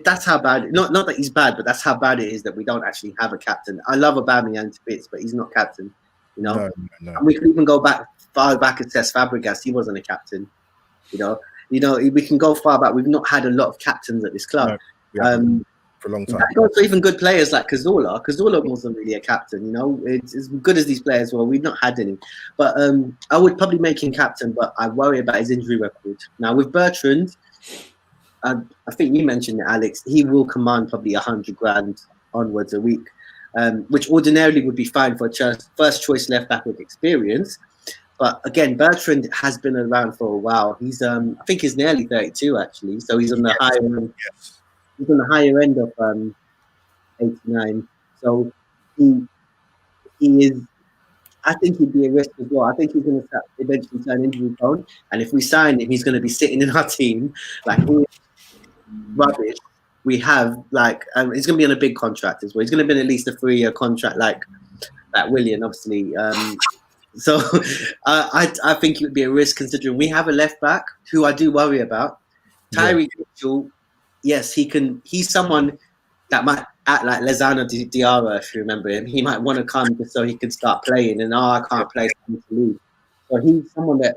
that's how bad. Not that he's bad, but that's how bad it is that we don't actually have a captain. I love Aubameyang to bits, but he's not captain. You know, No. And we can even go far back and Cesc Fabregas. He wasn't a captain. You know, we can go far back. We've not had a lot of captains at this club. No, for a long time. That goes for even good players like Cazorla. Cazorla wasn't really a captain. You know, it's as good as these players were. We've not had any. But I would probably make him captain, but I worry about his injury record. Now with Bertrand, I think you mentioned it, Alex. He will command probably 100 grand onwards a week, which ordinarily would be fine for a first choice left back with experience. But again, Bertrand has been around for a while. He's I think he's nearly 32 actually, so he's on the higher end. Yes. He's on the higher end of 89. So he is. I think he'd be a risk as well. I think he's going to eventually turn injury prone, and if we sign him, he's going to be sitting in our team like rubbish. We have like he's going to be on a big contract as well. He's going to be at least a 3-year contract, like Willian, obviously. So I think it would be a risk considering we have a left back who I do worry about. Tyreek Mitchell, yes, he can. He's someone that might act like Lozano Diarra, if you remember him. He might want to come just so he can start playing, and I can't play, so I need to leave. So he's someone that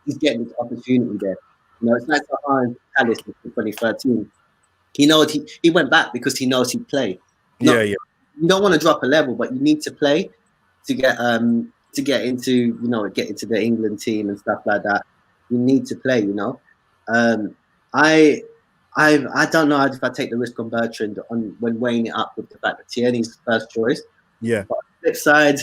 he's getting this opportunity there. You know, it's like Sahan Palace in 2013. He knows he went back because he knows he'd play. You don't want to drop a level, but you need to play to get into the England team and stuff like that. You need to play, you know. I don't know if I take the risk on Bertrand when weighing it up with the fact that Tierney's first choice. Yeah. But on the flip side,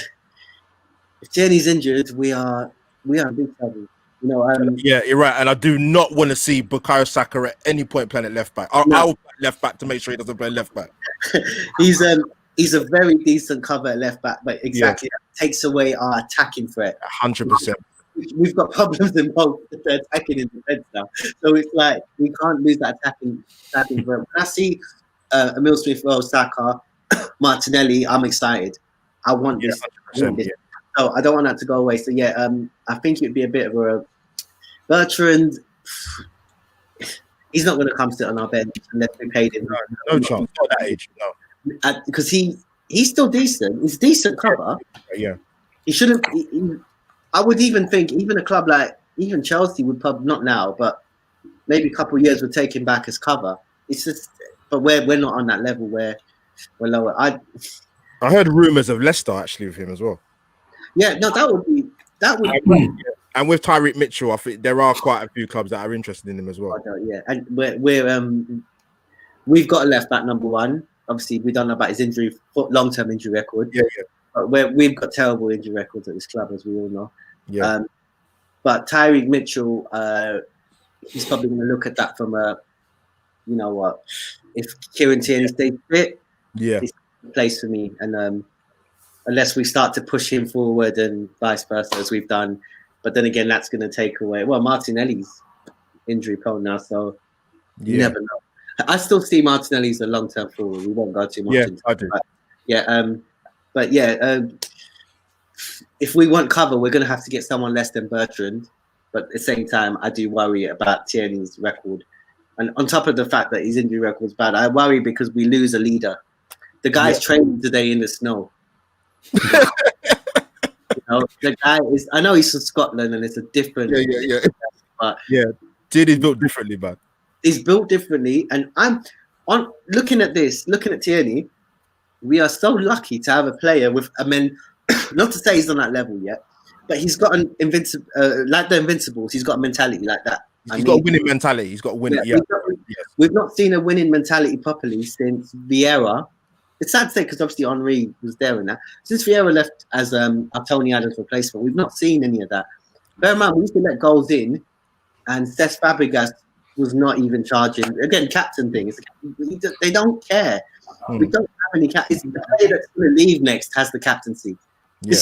if Tierney's injured, we are in big trouble. You know, yeah, you're right, and I do not want to see Bukayo Saka at any point playing at left back. I'll play left back to make sure he doesn't play left back. He's a very decent cover at left back, but exactly takes away our attacking threat. 100%. We've got problems in both the attacking and defense now, so it's like we can't lose that attacking threat. When I see Emile Smith-Rowe, Saka, Martinelli, I'm excited. I want this. So I don't want that to go away. So I think it'd be a bit of a Bertrand. He's not going to come sit on our bench unless we paid him. No chance. Not that age. No. Because he's still decent. He's decent cover. Yeah. He shouldn't. I would even think even a club like even Chelsea would probably not now, but maybe a couple of years would take him back as cover. It's just, but we're not on that level where we're lower. I heard rumours of Leicester actually with him as well. Yeah, no, that would be. And with Tyreek Mitchell, I think there are quite a few clubs that are interested in him as well. Yeah, and we've got a left back number one. Obviously, we don't know about his long-term injury record. Yeah. But we've got terrible injury records at this club, as we all know. Yeah. But Tyreek Mitchell, he's probably going to look at that from a, you know what, if Kieran Tierney stays fit, it's a place for me. And unless we start to push him forward and vice versa, as we've done. But then again, that's going to take away. Well, Martinelli's injury prone now, so you never know. I still see Martinelli as a long-term forward. We won't go too much into I do. But if we want cover, we're going to have to get someone less than Bertrand. But at the same time, I do worry about Tierney's record. And on top of the fact that his injury record is bad, I worry because we lose a leader. The guy's training today in the snow. The guy is. I know he's from Scotland, and it's a different. But Tierney's built differently, man. He's built differently, and I'm on looking at Tierney. We are so lucky to have a player with not to say he's on that level yet, but he's got an invincible, like the Invincibles. He's got a mentality like that. He's got a winning mentality. He's got a winning. We've not seen a winning mentality properly since Vieira. It's sad to say because obviously Henry was there in that. Since Vieira left as Tony Adams' replacement, we've not seen any of that. Bear in mind, we used to let goals in, and Cesc Fabregas was not even charging. Again, captain thing. They don't care. We don't have any captains. The player that's going to leave next has the captaincy. Yeah.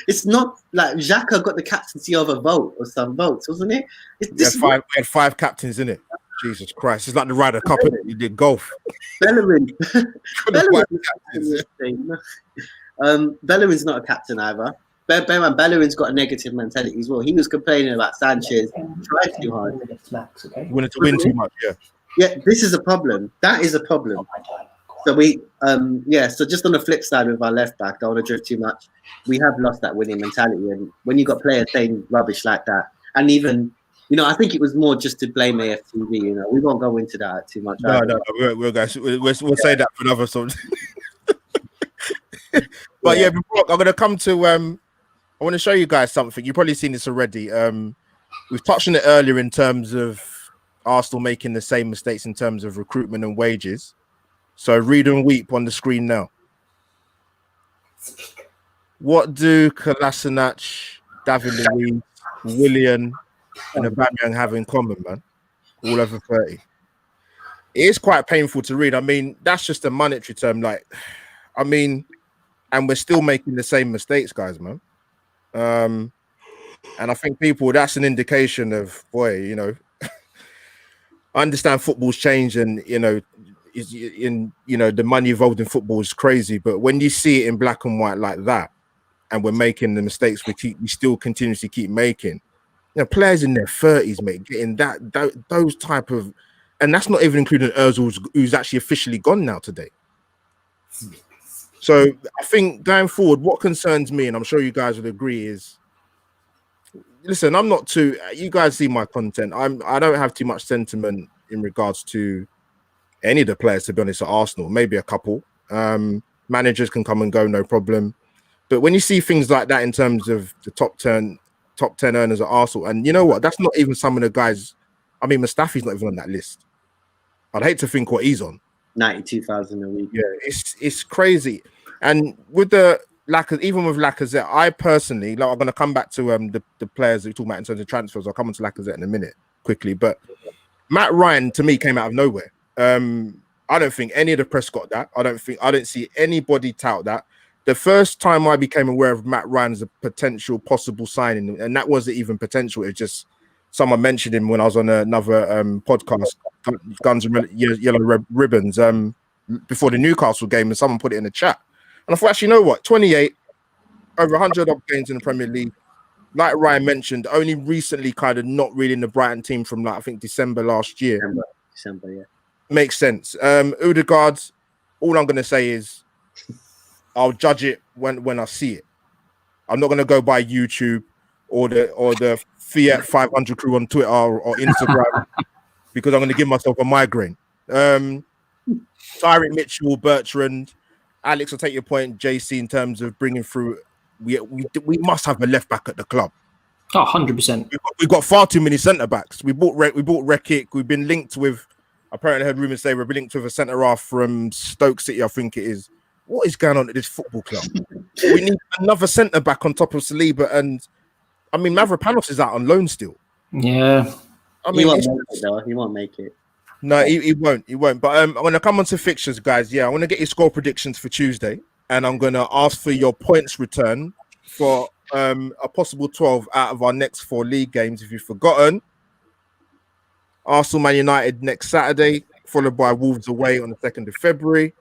It's not like Xhaka got the captaincy over vote or some votes, wasn't it? We had five captains in it. Jesus Christ. It's like the Ryder Cup. He did golf. Bellerin's not a captain either. Bellerin's got a negative mentality as well. He was complaining about Sanchez trying too hard. Wanted to win too much, Yeah, this is a problem. That is a problem. So so just on the flip side with our left back, I don't want to drift too much. We have lost that winning mentality, and when you got players saying rubbish like that, and even I think it was more just to blame AFTV. We won't go into that too much. No, we'll guys, we'll say that for another song. But yeah, before, I'm gonna come to I want to show you guys something. You've probably seen this already. We've touched on it earlier in terms of Arsenal making the same mistakes in terms of recruitment and wages. So read and weep on the screen now. What do Kolasinac, David Luiz, Willian, and Aubameyang have in common, man? All over 30. It is quite painful to read. I mean, that's just a monetary term. And we're still making the same mistakes, guys, man. And I think that's an indication of, boy, I understand football's changed and, the money involved in football is crazy. But when you see it in black and white like that, and we're making the mistakes we still continuously keep making, players in their 30s, mate, getting those type of, and that's not even including Ozil, who's actually officially gone now today. So I think going forward, what concerns me, and I'm sure you guys would agree, is, listen, I'm not too. You guys see my content. I don't have too much sentiment in regards to any of the players, to be honest, at Arsenal. Maybe a couple. Managers can come and go, no problem. But when you see things like that in terms of the top 10 earners at Arsenal, and you know what? That's not even some of the guys. I mean, Mustafi's not even on that list. I'd hate to think what he's on. 92,000 a week. Yeah, it's crazy. And with the even with Lacazette, I personally, I'm going to come back to the players that you're talking about in terms of transfers. I'll come on to Lacazette in a minute quickly. But Matt Ryan, to me, came out of nowhere. I don't think any of the press got that. I don't see anybody tout that. The first time I became aware of Matt Ryan as a potential possible signing, and that wasn't even potential, it was just someone mentioned him when I was on another podcast, Guns and Yellow Ribbons, before the Newcastle game, and someone put it in the chat. And I thought, actually, you know what? 28, over 100 odd games in the Premier League. Like Ryan mentioned, only recently kind of not really in the Brighton team from, I think, December last year. December, yeah. Makes sense. Odegaard, all I'm going to say is I'll judge it when I see it. I'm not going to go by YouTube or the Fiat 500 crew on Twitter or Instagram because I'm going to give myself a migraine. Tyrick Mitchell, Bertrand, Alex, will take your point, JC, in terms of bringing through. We must have a left back at the club. Oh, 100%. We've got far too many centre backs. We bought Rekic. We've been linked with. Apparently, I heard rumours say we're linked with a centre half from Stoke City. I think it is. What is going on at this football club? We need another centre back on top of Saliba, and I mean Mavropanos is out on loan still. Yeah, I mean, he won't make it though. He won't make it. No, he won't. He won't. But I'm going to come on to fixtures, guys. Yeah, I want to get your score predictions for Tuesday, and I'm going to ask for your points return for a possible 12 out of our next 4 league games. If you've forgotten, Arsenal, Man United next Saturday, followed by Wolves away on the 2nd of February,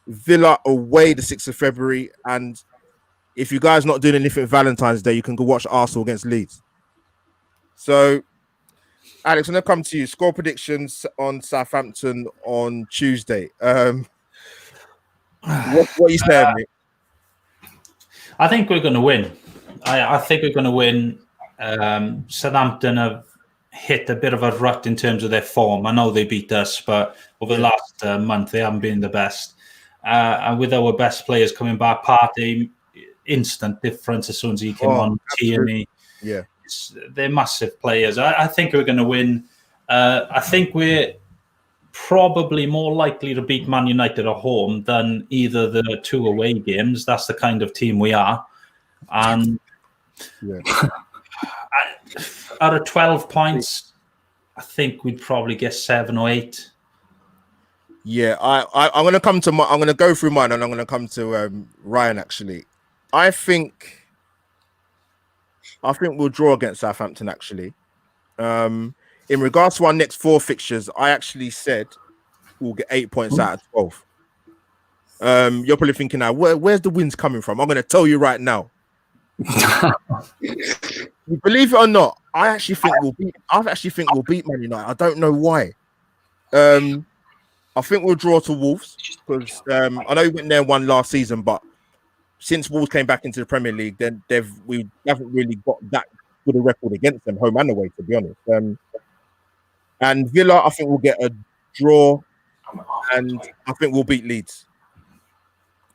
Villa away the 6th of February, and if you guys not doing anything Valentine's Day, you can go watch Arsenal against Leeds. So, Alex, I'm going to come to you. Score predictions on Southampton on Tuesday. What are you saying, mate? I think we're going to win. I think we're going to win. Southampton have hit a bit of a rut in terms of their form. I know they beat us, but over the last month, they haven't been the best. And with our best players coming back, Partey, instant difference as soon as he came on. Tierney. Yeah. They're massive players. I think we're going to win. I think we're probably more likely to beat Man United at home than either the 2 away games. That's the kind of team we are. And out of 12 points, I think we'd probably get 7 or 8. Yeah, I'm going to come to I'm going to go through mine, and I'm going to come to Ryan. Actually, I think we'll draw against Southampton. Actually, in regards to our next 4 fixtures, I actually said we'll get 8 points out of 12. You're probably thinking now, where's the wins coming from? I'm going to tell you right now. Believe it or not, I actually think we'll beat Man United. I don't know why. I think we'll draw to Wolves because I know we went there and won last season, but since Wolves came back into the Premier League, then we haven't really got that good a record against them, home and away, to be honest. And Villa, I think we'll get a draw, and I think we'll beat Leeds.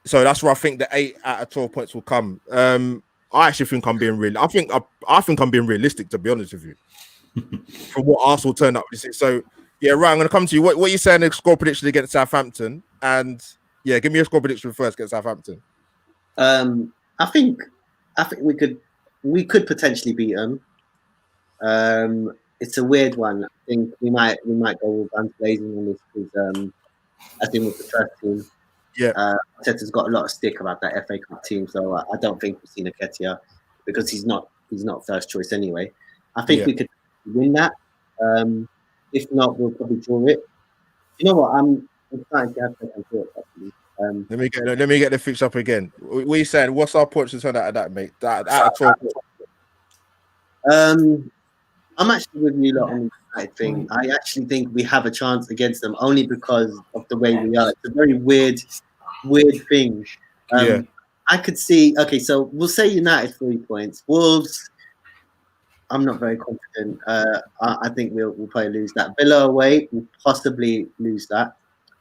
So that's where I think the 8 out of 12 points will come. I actually think I'm being real. I think I'm being realistic, to be honest with you. From what Arsenal turned up, so yeah, right. I'm going to come to you. What are you saying? The score prediction against Southampton, and yeah, give me a score prediction first against Southampton. I think we could potentially beat them. It's a weird one. I think we might go with guns blazing on this because I think with the first team, Arteta's got a lot of stick about that FA Cup team, so I don't think we've seen Nketiah because he's not first choice anyway. I think we could win that. If not, we'll probably draw it. You know what? I'm starting to have second thoughts actually. Let me get the fix up again. What are you saying? What's our points to turn out of that, mate? Out of 12. I'm actually with you lot on the United thing. I actually think we have a chance against them only because of the way we are. It's a very weird thing. I could see. Okay, so we'll say United 3 points. Wolves, I'm not very confident. I think we'll probably lose that. Villa away, we'll possibly lose that.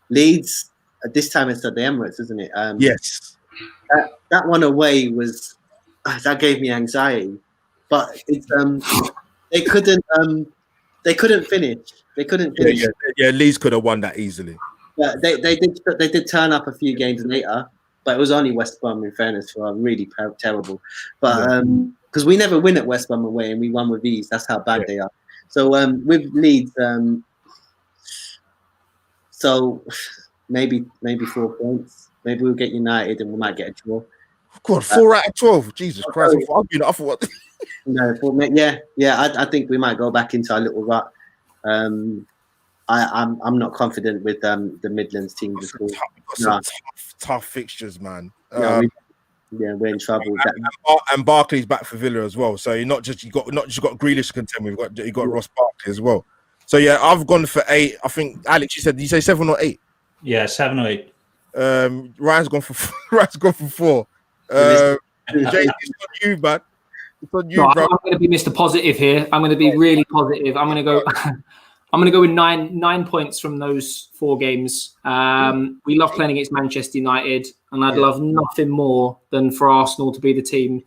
Leeds, this time it's at the Emirates, isn't it? Yes. That one away was that gave me anxiety, but it's they couldn't finish. They couldn't finish. Yeah, Leeds could have won that easily. Yeah, they did turn up a few games later, but it was only West Brom in fairness, who are really terrible. But because we never win at West Brom away and we won with ease, that's how bad they are. So with Leeds, so maybe 4 points. Maybe we'll get United and we might get a draw. God, 4 out of 12. Jesus Christ! I thought. No, I think we might go back into our little rut. I'm not confident with the Midlands team. Some tough fixtures, man. We're in trouble. And Barkley's back for Villa as well. So you got Grealish to contend with. You got Ross Barkley as well. So yeah, I've gone for 8. I think Alex, did you say 7 or 8? Yeah, 7 or 8. Ryan's gone for 4. Jay, it's on you, man. It's on you, bro. I'm going to be Mr. Positive here. I'm going to be really positive. I'm going to go. I'm going to go with 9 points from those 4 games. We love playing against Manchester United, and I'd love nothing more than for Arsenal to be the team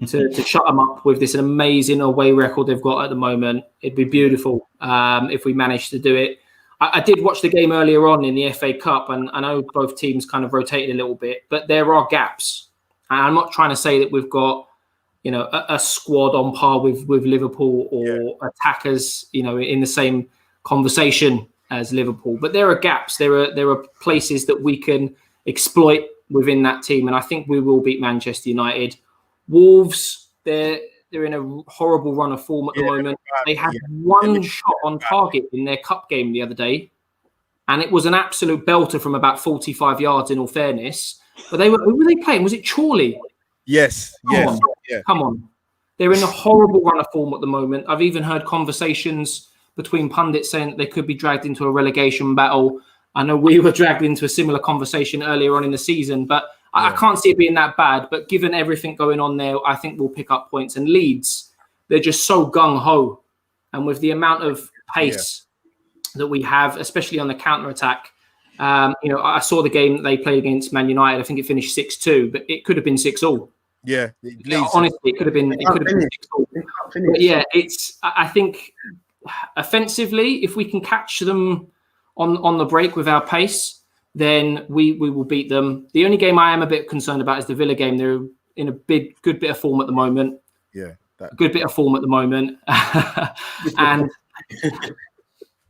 to shut them up with this amazing away record they've got at the moment. It'd be beautiful if we managed to do it. I did watch the game earlier on in the FA Cup, and I know both teams kind of rotated a little bit, but there are gaps. And I'm not trying to say that we've got, a squad on par with Liverpool or attackers, in the same conversation as Liverpool. But there are gaps. There are places that we can exploit within that team, and I think we will beat Manchester United. Wolves, they're in a horrible run of form at the moment. They had one shot on target in their cup game the other day, and it was an absolute belter from about 45 yards, in all fairness. But who were they playing? Was it Chorley? Yes. Come on. They're in a horrible run of form at the moment. I've even heard conversations between pundits saying that they could be dragged into a relegation battle. I know we were dragged into a similar conversation earlier on in the season, but I can't see it being that bad. But given everything going on there, I think we'll pick up points. And Leeds, they're just so gung-ho. And with the amount of pace that we have, especially on the counter-attack, I saw the game that they played against Man United. I think it finished 6-2, but it could have been 6-all. Yeah, honestly, it could have been 6-all. Yeah, I think offensively, if we can catch them on the break with our pace, then we will beat them. The only game I am a bit concerned about is the Villa game. They're in a good bit of form at the moment. Yeah, good bit of form at the moment, and.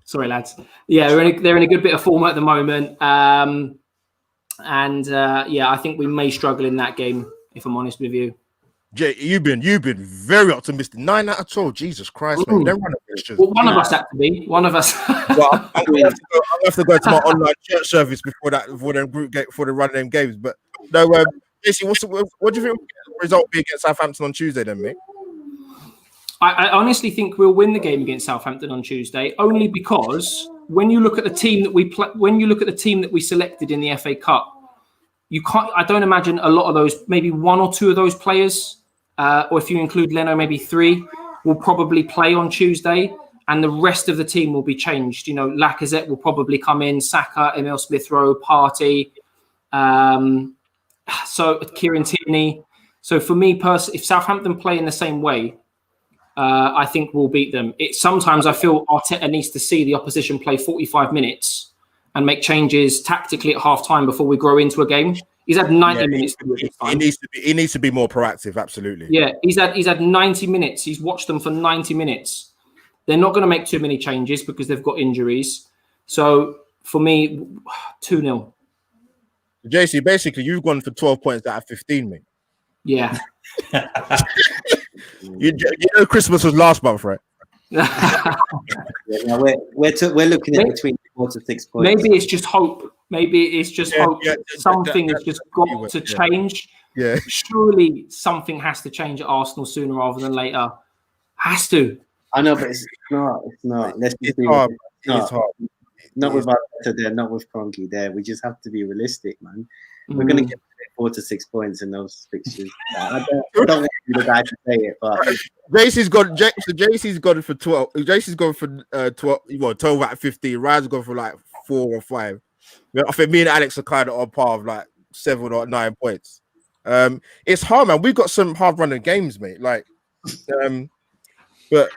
Sorry, lads. Yeah, they're in a good bit of form at the moment. I think we may struggle in that game, if I'm honest with you. Jay, you've been very optimistic. 9 out of 12. Jesus Christ, man. Well, one of us had to be. One of us. Well, I'm going to have to go to my online church service before they run them games. But no, JC, what do you think the result will be against Southampton on Tuesday then, mate? I honestly think we'll win the game against Southampton on Tuesday, only because when you look at the team that we selected in the FA Cup, you can't. I don't imagine a lot of those. Maybe one or two of those players, or if you include Leno, maybe three, will probably play on Tuesday, and the rest of the team will be changed. You know, Lacazette will probably come in, Saka, Emil Smith-Rowe, Partey, so Kieran Tierney. So for me personally, if Southampton play in the same way, I think we'll beat them. Sometimes I feel Arteta needs to see the opposition play 45 minutes and make changes tactically at half time before we grow into a game. He's had 90 minutes to do it this time. He needs to be more proactive, absolutely. Yeah, he's had 90 minutes. He's watched them for 90 minutes. They're not going to make too many changes because they've got injuries. So for me, 2-0. JC, basically, you've gone for 12 points out of 15, mate. Yeah. You know Christmas was last month, right? Yeah, we're looking at between 4 to 6 points. Maybe it's just hope. Maybe it's just hope. Something has just got to change. Yeah. Surely something has to change at Arsenal sooner rather than later. Has to. I know, but it's not. It's not. Let's just be hard. It's hard. Not with Arteta there, not with Kroenke there. We just have to be realistic, man. We're going to get 4 to 6 points in those fixtures. I don't want to be the guy to say it, but JC's gone for 12. JC's gone for 12. Well, 12 out of 15. Ryan's gone for like 4 or 5. I think me and Alex are kind of on par of like 7 or 9 points. It's hard, man. We've got some hard running games, mate. Like, but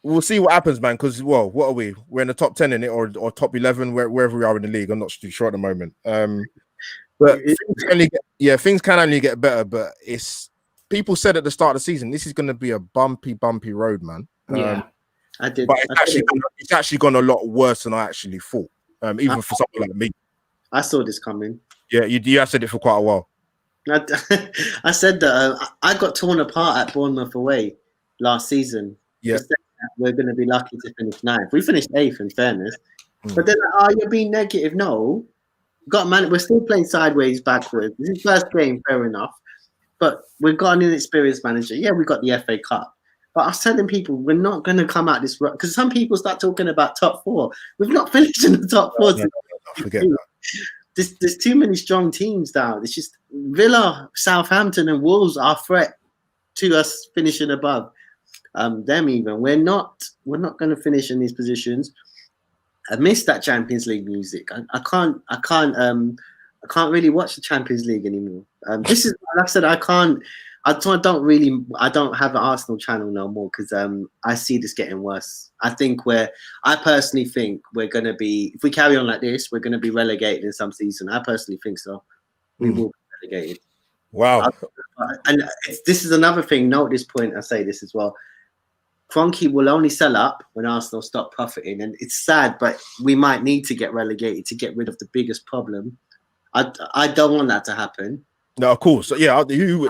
we'll see what happens, man. Because, well, what are we? We're in the top 10 in it, or top 11, wherever we are in the league. I'm not too sure at the moment. But things can only get better. But people said at the start of the season, this is going to be a bumpy road, man. Yeah, I did. But it's actually gone a lot worse than I actually thought. Even for someone like me. I saw this coming. Yeah, you have said it for quite a while. I said that I got torn apart at Bournemouth away last season. Yeah, we're going to be lucky to finish 9th. We finished 8th, in fairness. But then, you're being negative. No, we're still playing sideways, backwards. This is first game, fair enough. But we've got an inexperienced manager. Yeah, we got the FA Cup. But I was telling people we're not going to come out this run because some people start talking about top 4. We've not finished in the top 4. Forget that. There's too many strong teams now. It's just Villa, Southampton, and Wolves are a threat to us finishing above them. Even we're not going to finish in these positions. I miss that Champions League music. I can't really watch the Champions League anymore. This is like I said. I don't have an Arsenal channel no more because I see this getting worse. I personally think we're going to be, if we carry on like this, we're going to be relegated in some season. I personally think so. We will be relegated. Wow. And this is another thing. Note this point. I say this as well. Kroenke will only sell up when Arsenal stop profiting. And it's sad, but we might need to get relegated to get rid of the biggest problem. I don't want that to happen. No, of course. Yeah,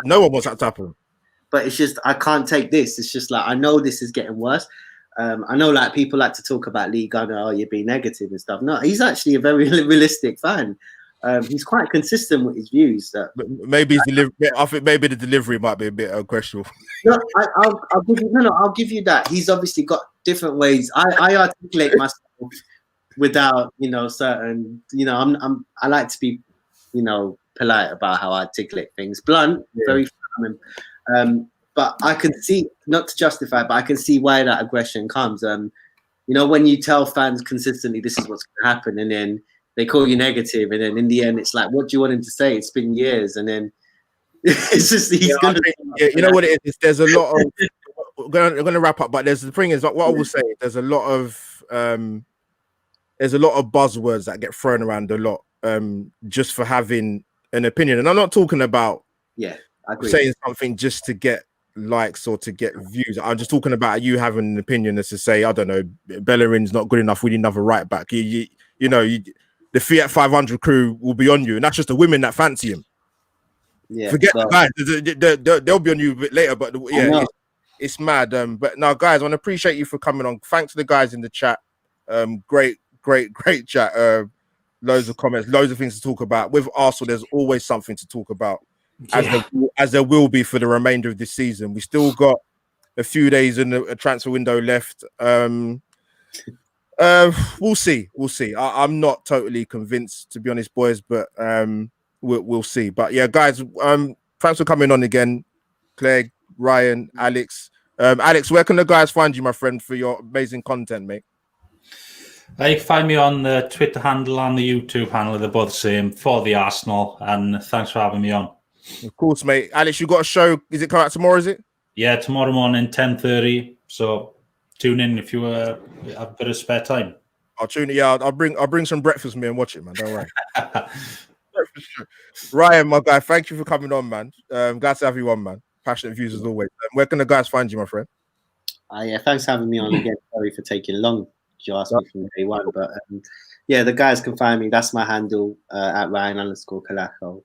no one wants that to happen. But it's just, I can't take this. It's just like, I know this is getting worse. I know like people like to talk about Lee Gunner, oh, you're being negative and stuff. No, he's actually a very realistic fan. He's quite consistent with his views. Maybe his delivery. I think maybe the delivery might be a bit questionable. No, I'll give you that. He's obviously got different ways. I articulate myself without, certain, I like to be, polite about how I articulate things. Blunt, very firm. But I can see, not to justify, but I can see why that aggression comes. When you tell fans consistently this is what's going to happen, and then they call you negative, and then in the end it's like, what do you want him to say? It's been years, and then it's just he's going to. You know what it is? There's a lot of. We're going to wrap up, but the thing is, what I will say, there's a lot of buzzwords that get thrown around a lot, just for having an opinion, and I'm not talking about I agree. Saying something just to get likes or to get views. I'm just talking about you having an opinion as to say, I don't know, Bellerin's not good enough. We need another right back. The Fiat 500 crew will be on you, and that's just the women that fancy him. Yeah, forget the guys. They'll be on you a bit later, but it's mad. But now, guys, I want to appreciate you for coming on. Thanks to the guys in the chat. Great chat. Loads of comments, loads of things to talk about. With Arsenal, there's always something to talk about, as there will be for the remainder of this season. We still got a few days in a transfer window left. We'll see. I'm not totally convinced, to be honest, boys, but we'll see. But yeah, guys, thanks for coming on again, Clegg, Ryan, Alex. Alex, where can the guys find you, my friend, for your amazing content, mate? You can find me on the Twitter handle and the YouTube handle. They're both the same, For the Arsenal. And thanks for having me on. Of course, mate. Alex, you got a show. Is it coming out tomorrow, is it? Yeah, tomorrow morning, 10:30. So tune in if you have a bit of spare time. I'll tune it. Yeah, I'll bring some breakfast with me and watch it, man. Don't worry. Ryan, my guy, thank you for coming on, man. Glad to have you on, man. Passionate views as always. Where can the guys find you, my friend? Yeah, thanks for having me on again. Sorry for taking long. You asked me from day one, but yeah, the guys can find me. That's my handle at Ryan_Colasso.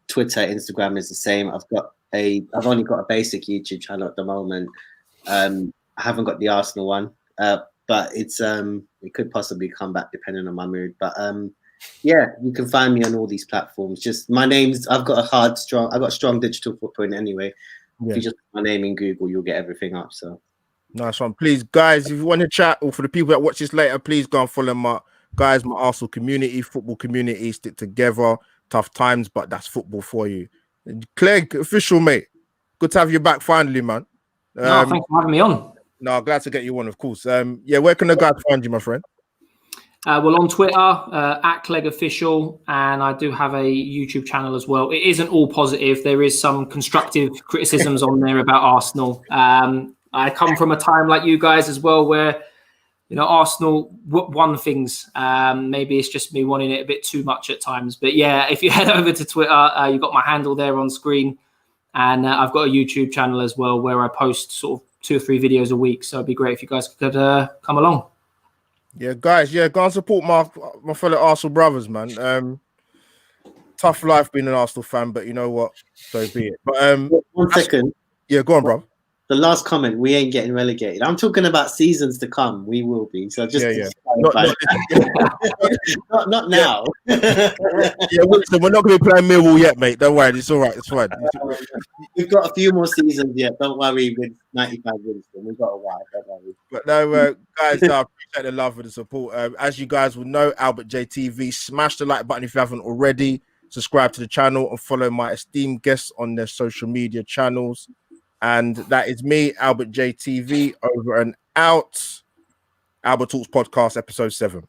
Twitter, Instagram is the same. I've only got a basic YouTube channel at the moment. I haven't got the Arsenal one, but it's it could possibly come back depending on my mood. But yeah, you can find me on all these platforms. Just my name's. I've got a strong digital footprint anyway. Yeah. If you just put my name in Google, you'll get everything up. So nice one. Please, guys, if you want to chat, or for the people that watch this later, please go and follow my Arsenal community, football community. Stick together. Tough times, but that's football for you. Clegg, official mate. Good to have you back finally, man. Thanks for having me on. No, glad to get you on, of course. Yeah, where can the guys find you, my friend? Well, on Twitter, at Clegg Official, and I do have a YouTube channel as well. It isn't all positive. There is some constructive criticisms on there about Arsenal. I come from a time like you guys as well, where Arsenal won things. Maybe it's just me wanting it a bit too much at times. But yeah, if you head over to Twitter, you've got my handle there on screen, and I've got a YouTube channel as well where I post sort of 2 or 3 videos a week. So it'd be great if you guys could come along. Yeah, guys. Yeah, go and support my fellow Arsenal brothers, man. Tough life being an Arsenal fan, but you know what? So be it. But 1 second. Yeah, go on, bro. The last comment: we ain't getting relegated. I'm talking about seasons to come. We will be. So just not now. Yeah, listen, we're not going to be playing Millwall yet, mate. Don't worry, it's all right. It's fine. We've got a few more seasons yet. Don't worry. With 95 wins, we've got a while. Don't worry. But no, guys, I appreciate the love and the support. As you guys will know, Albert JTV, smash the like button if you haven't already. Subscribe to the channel and follow my esteemed guests on their social media channels. And that is me, Albert JTV, over and out. Albert Talks Podcast, episode 7.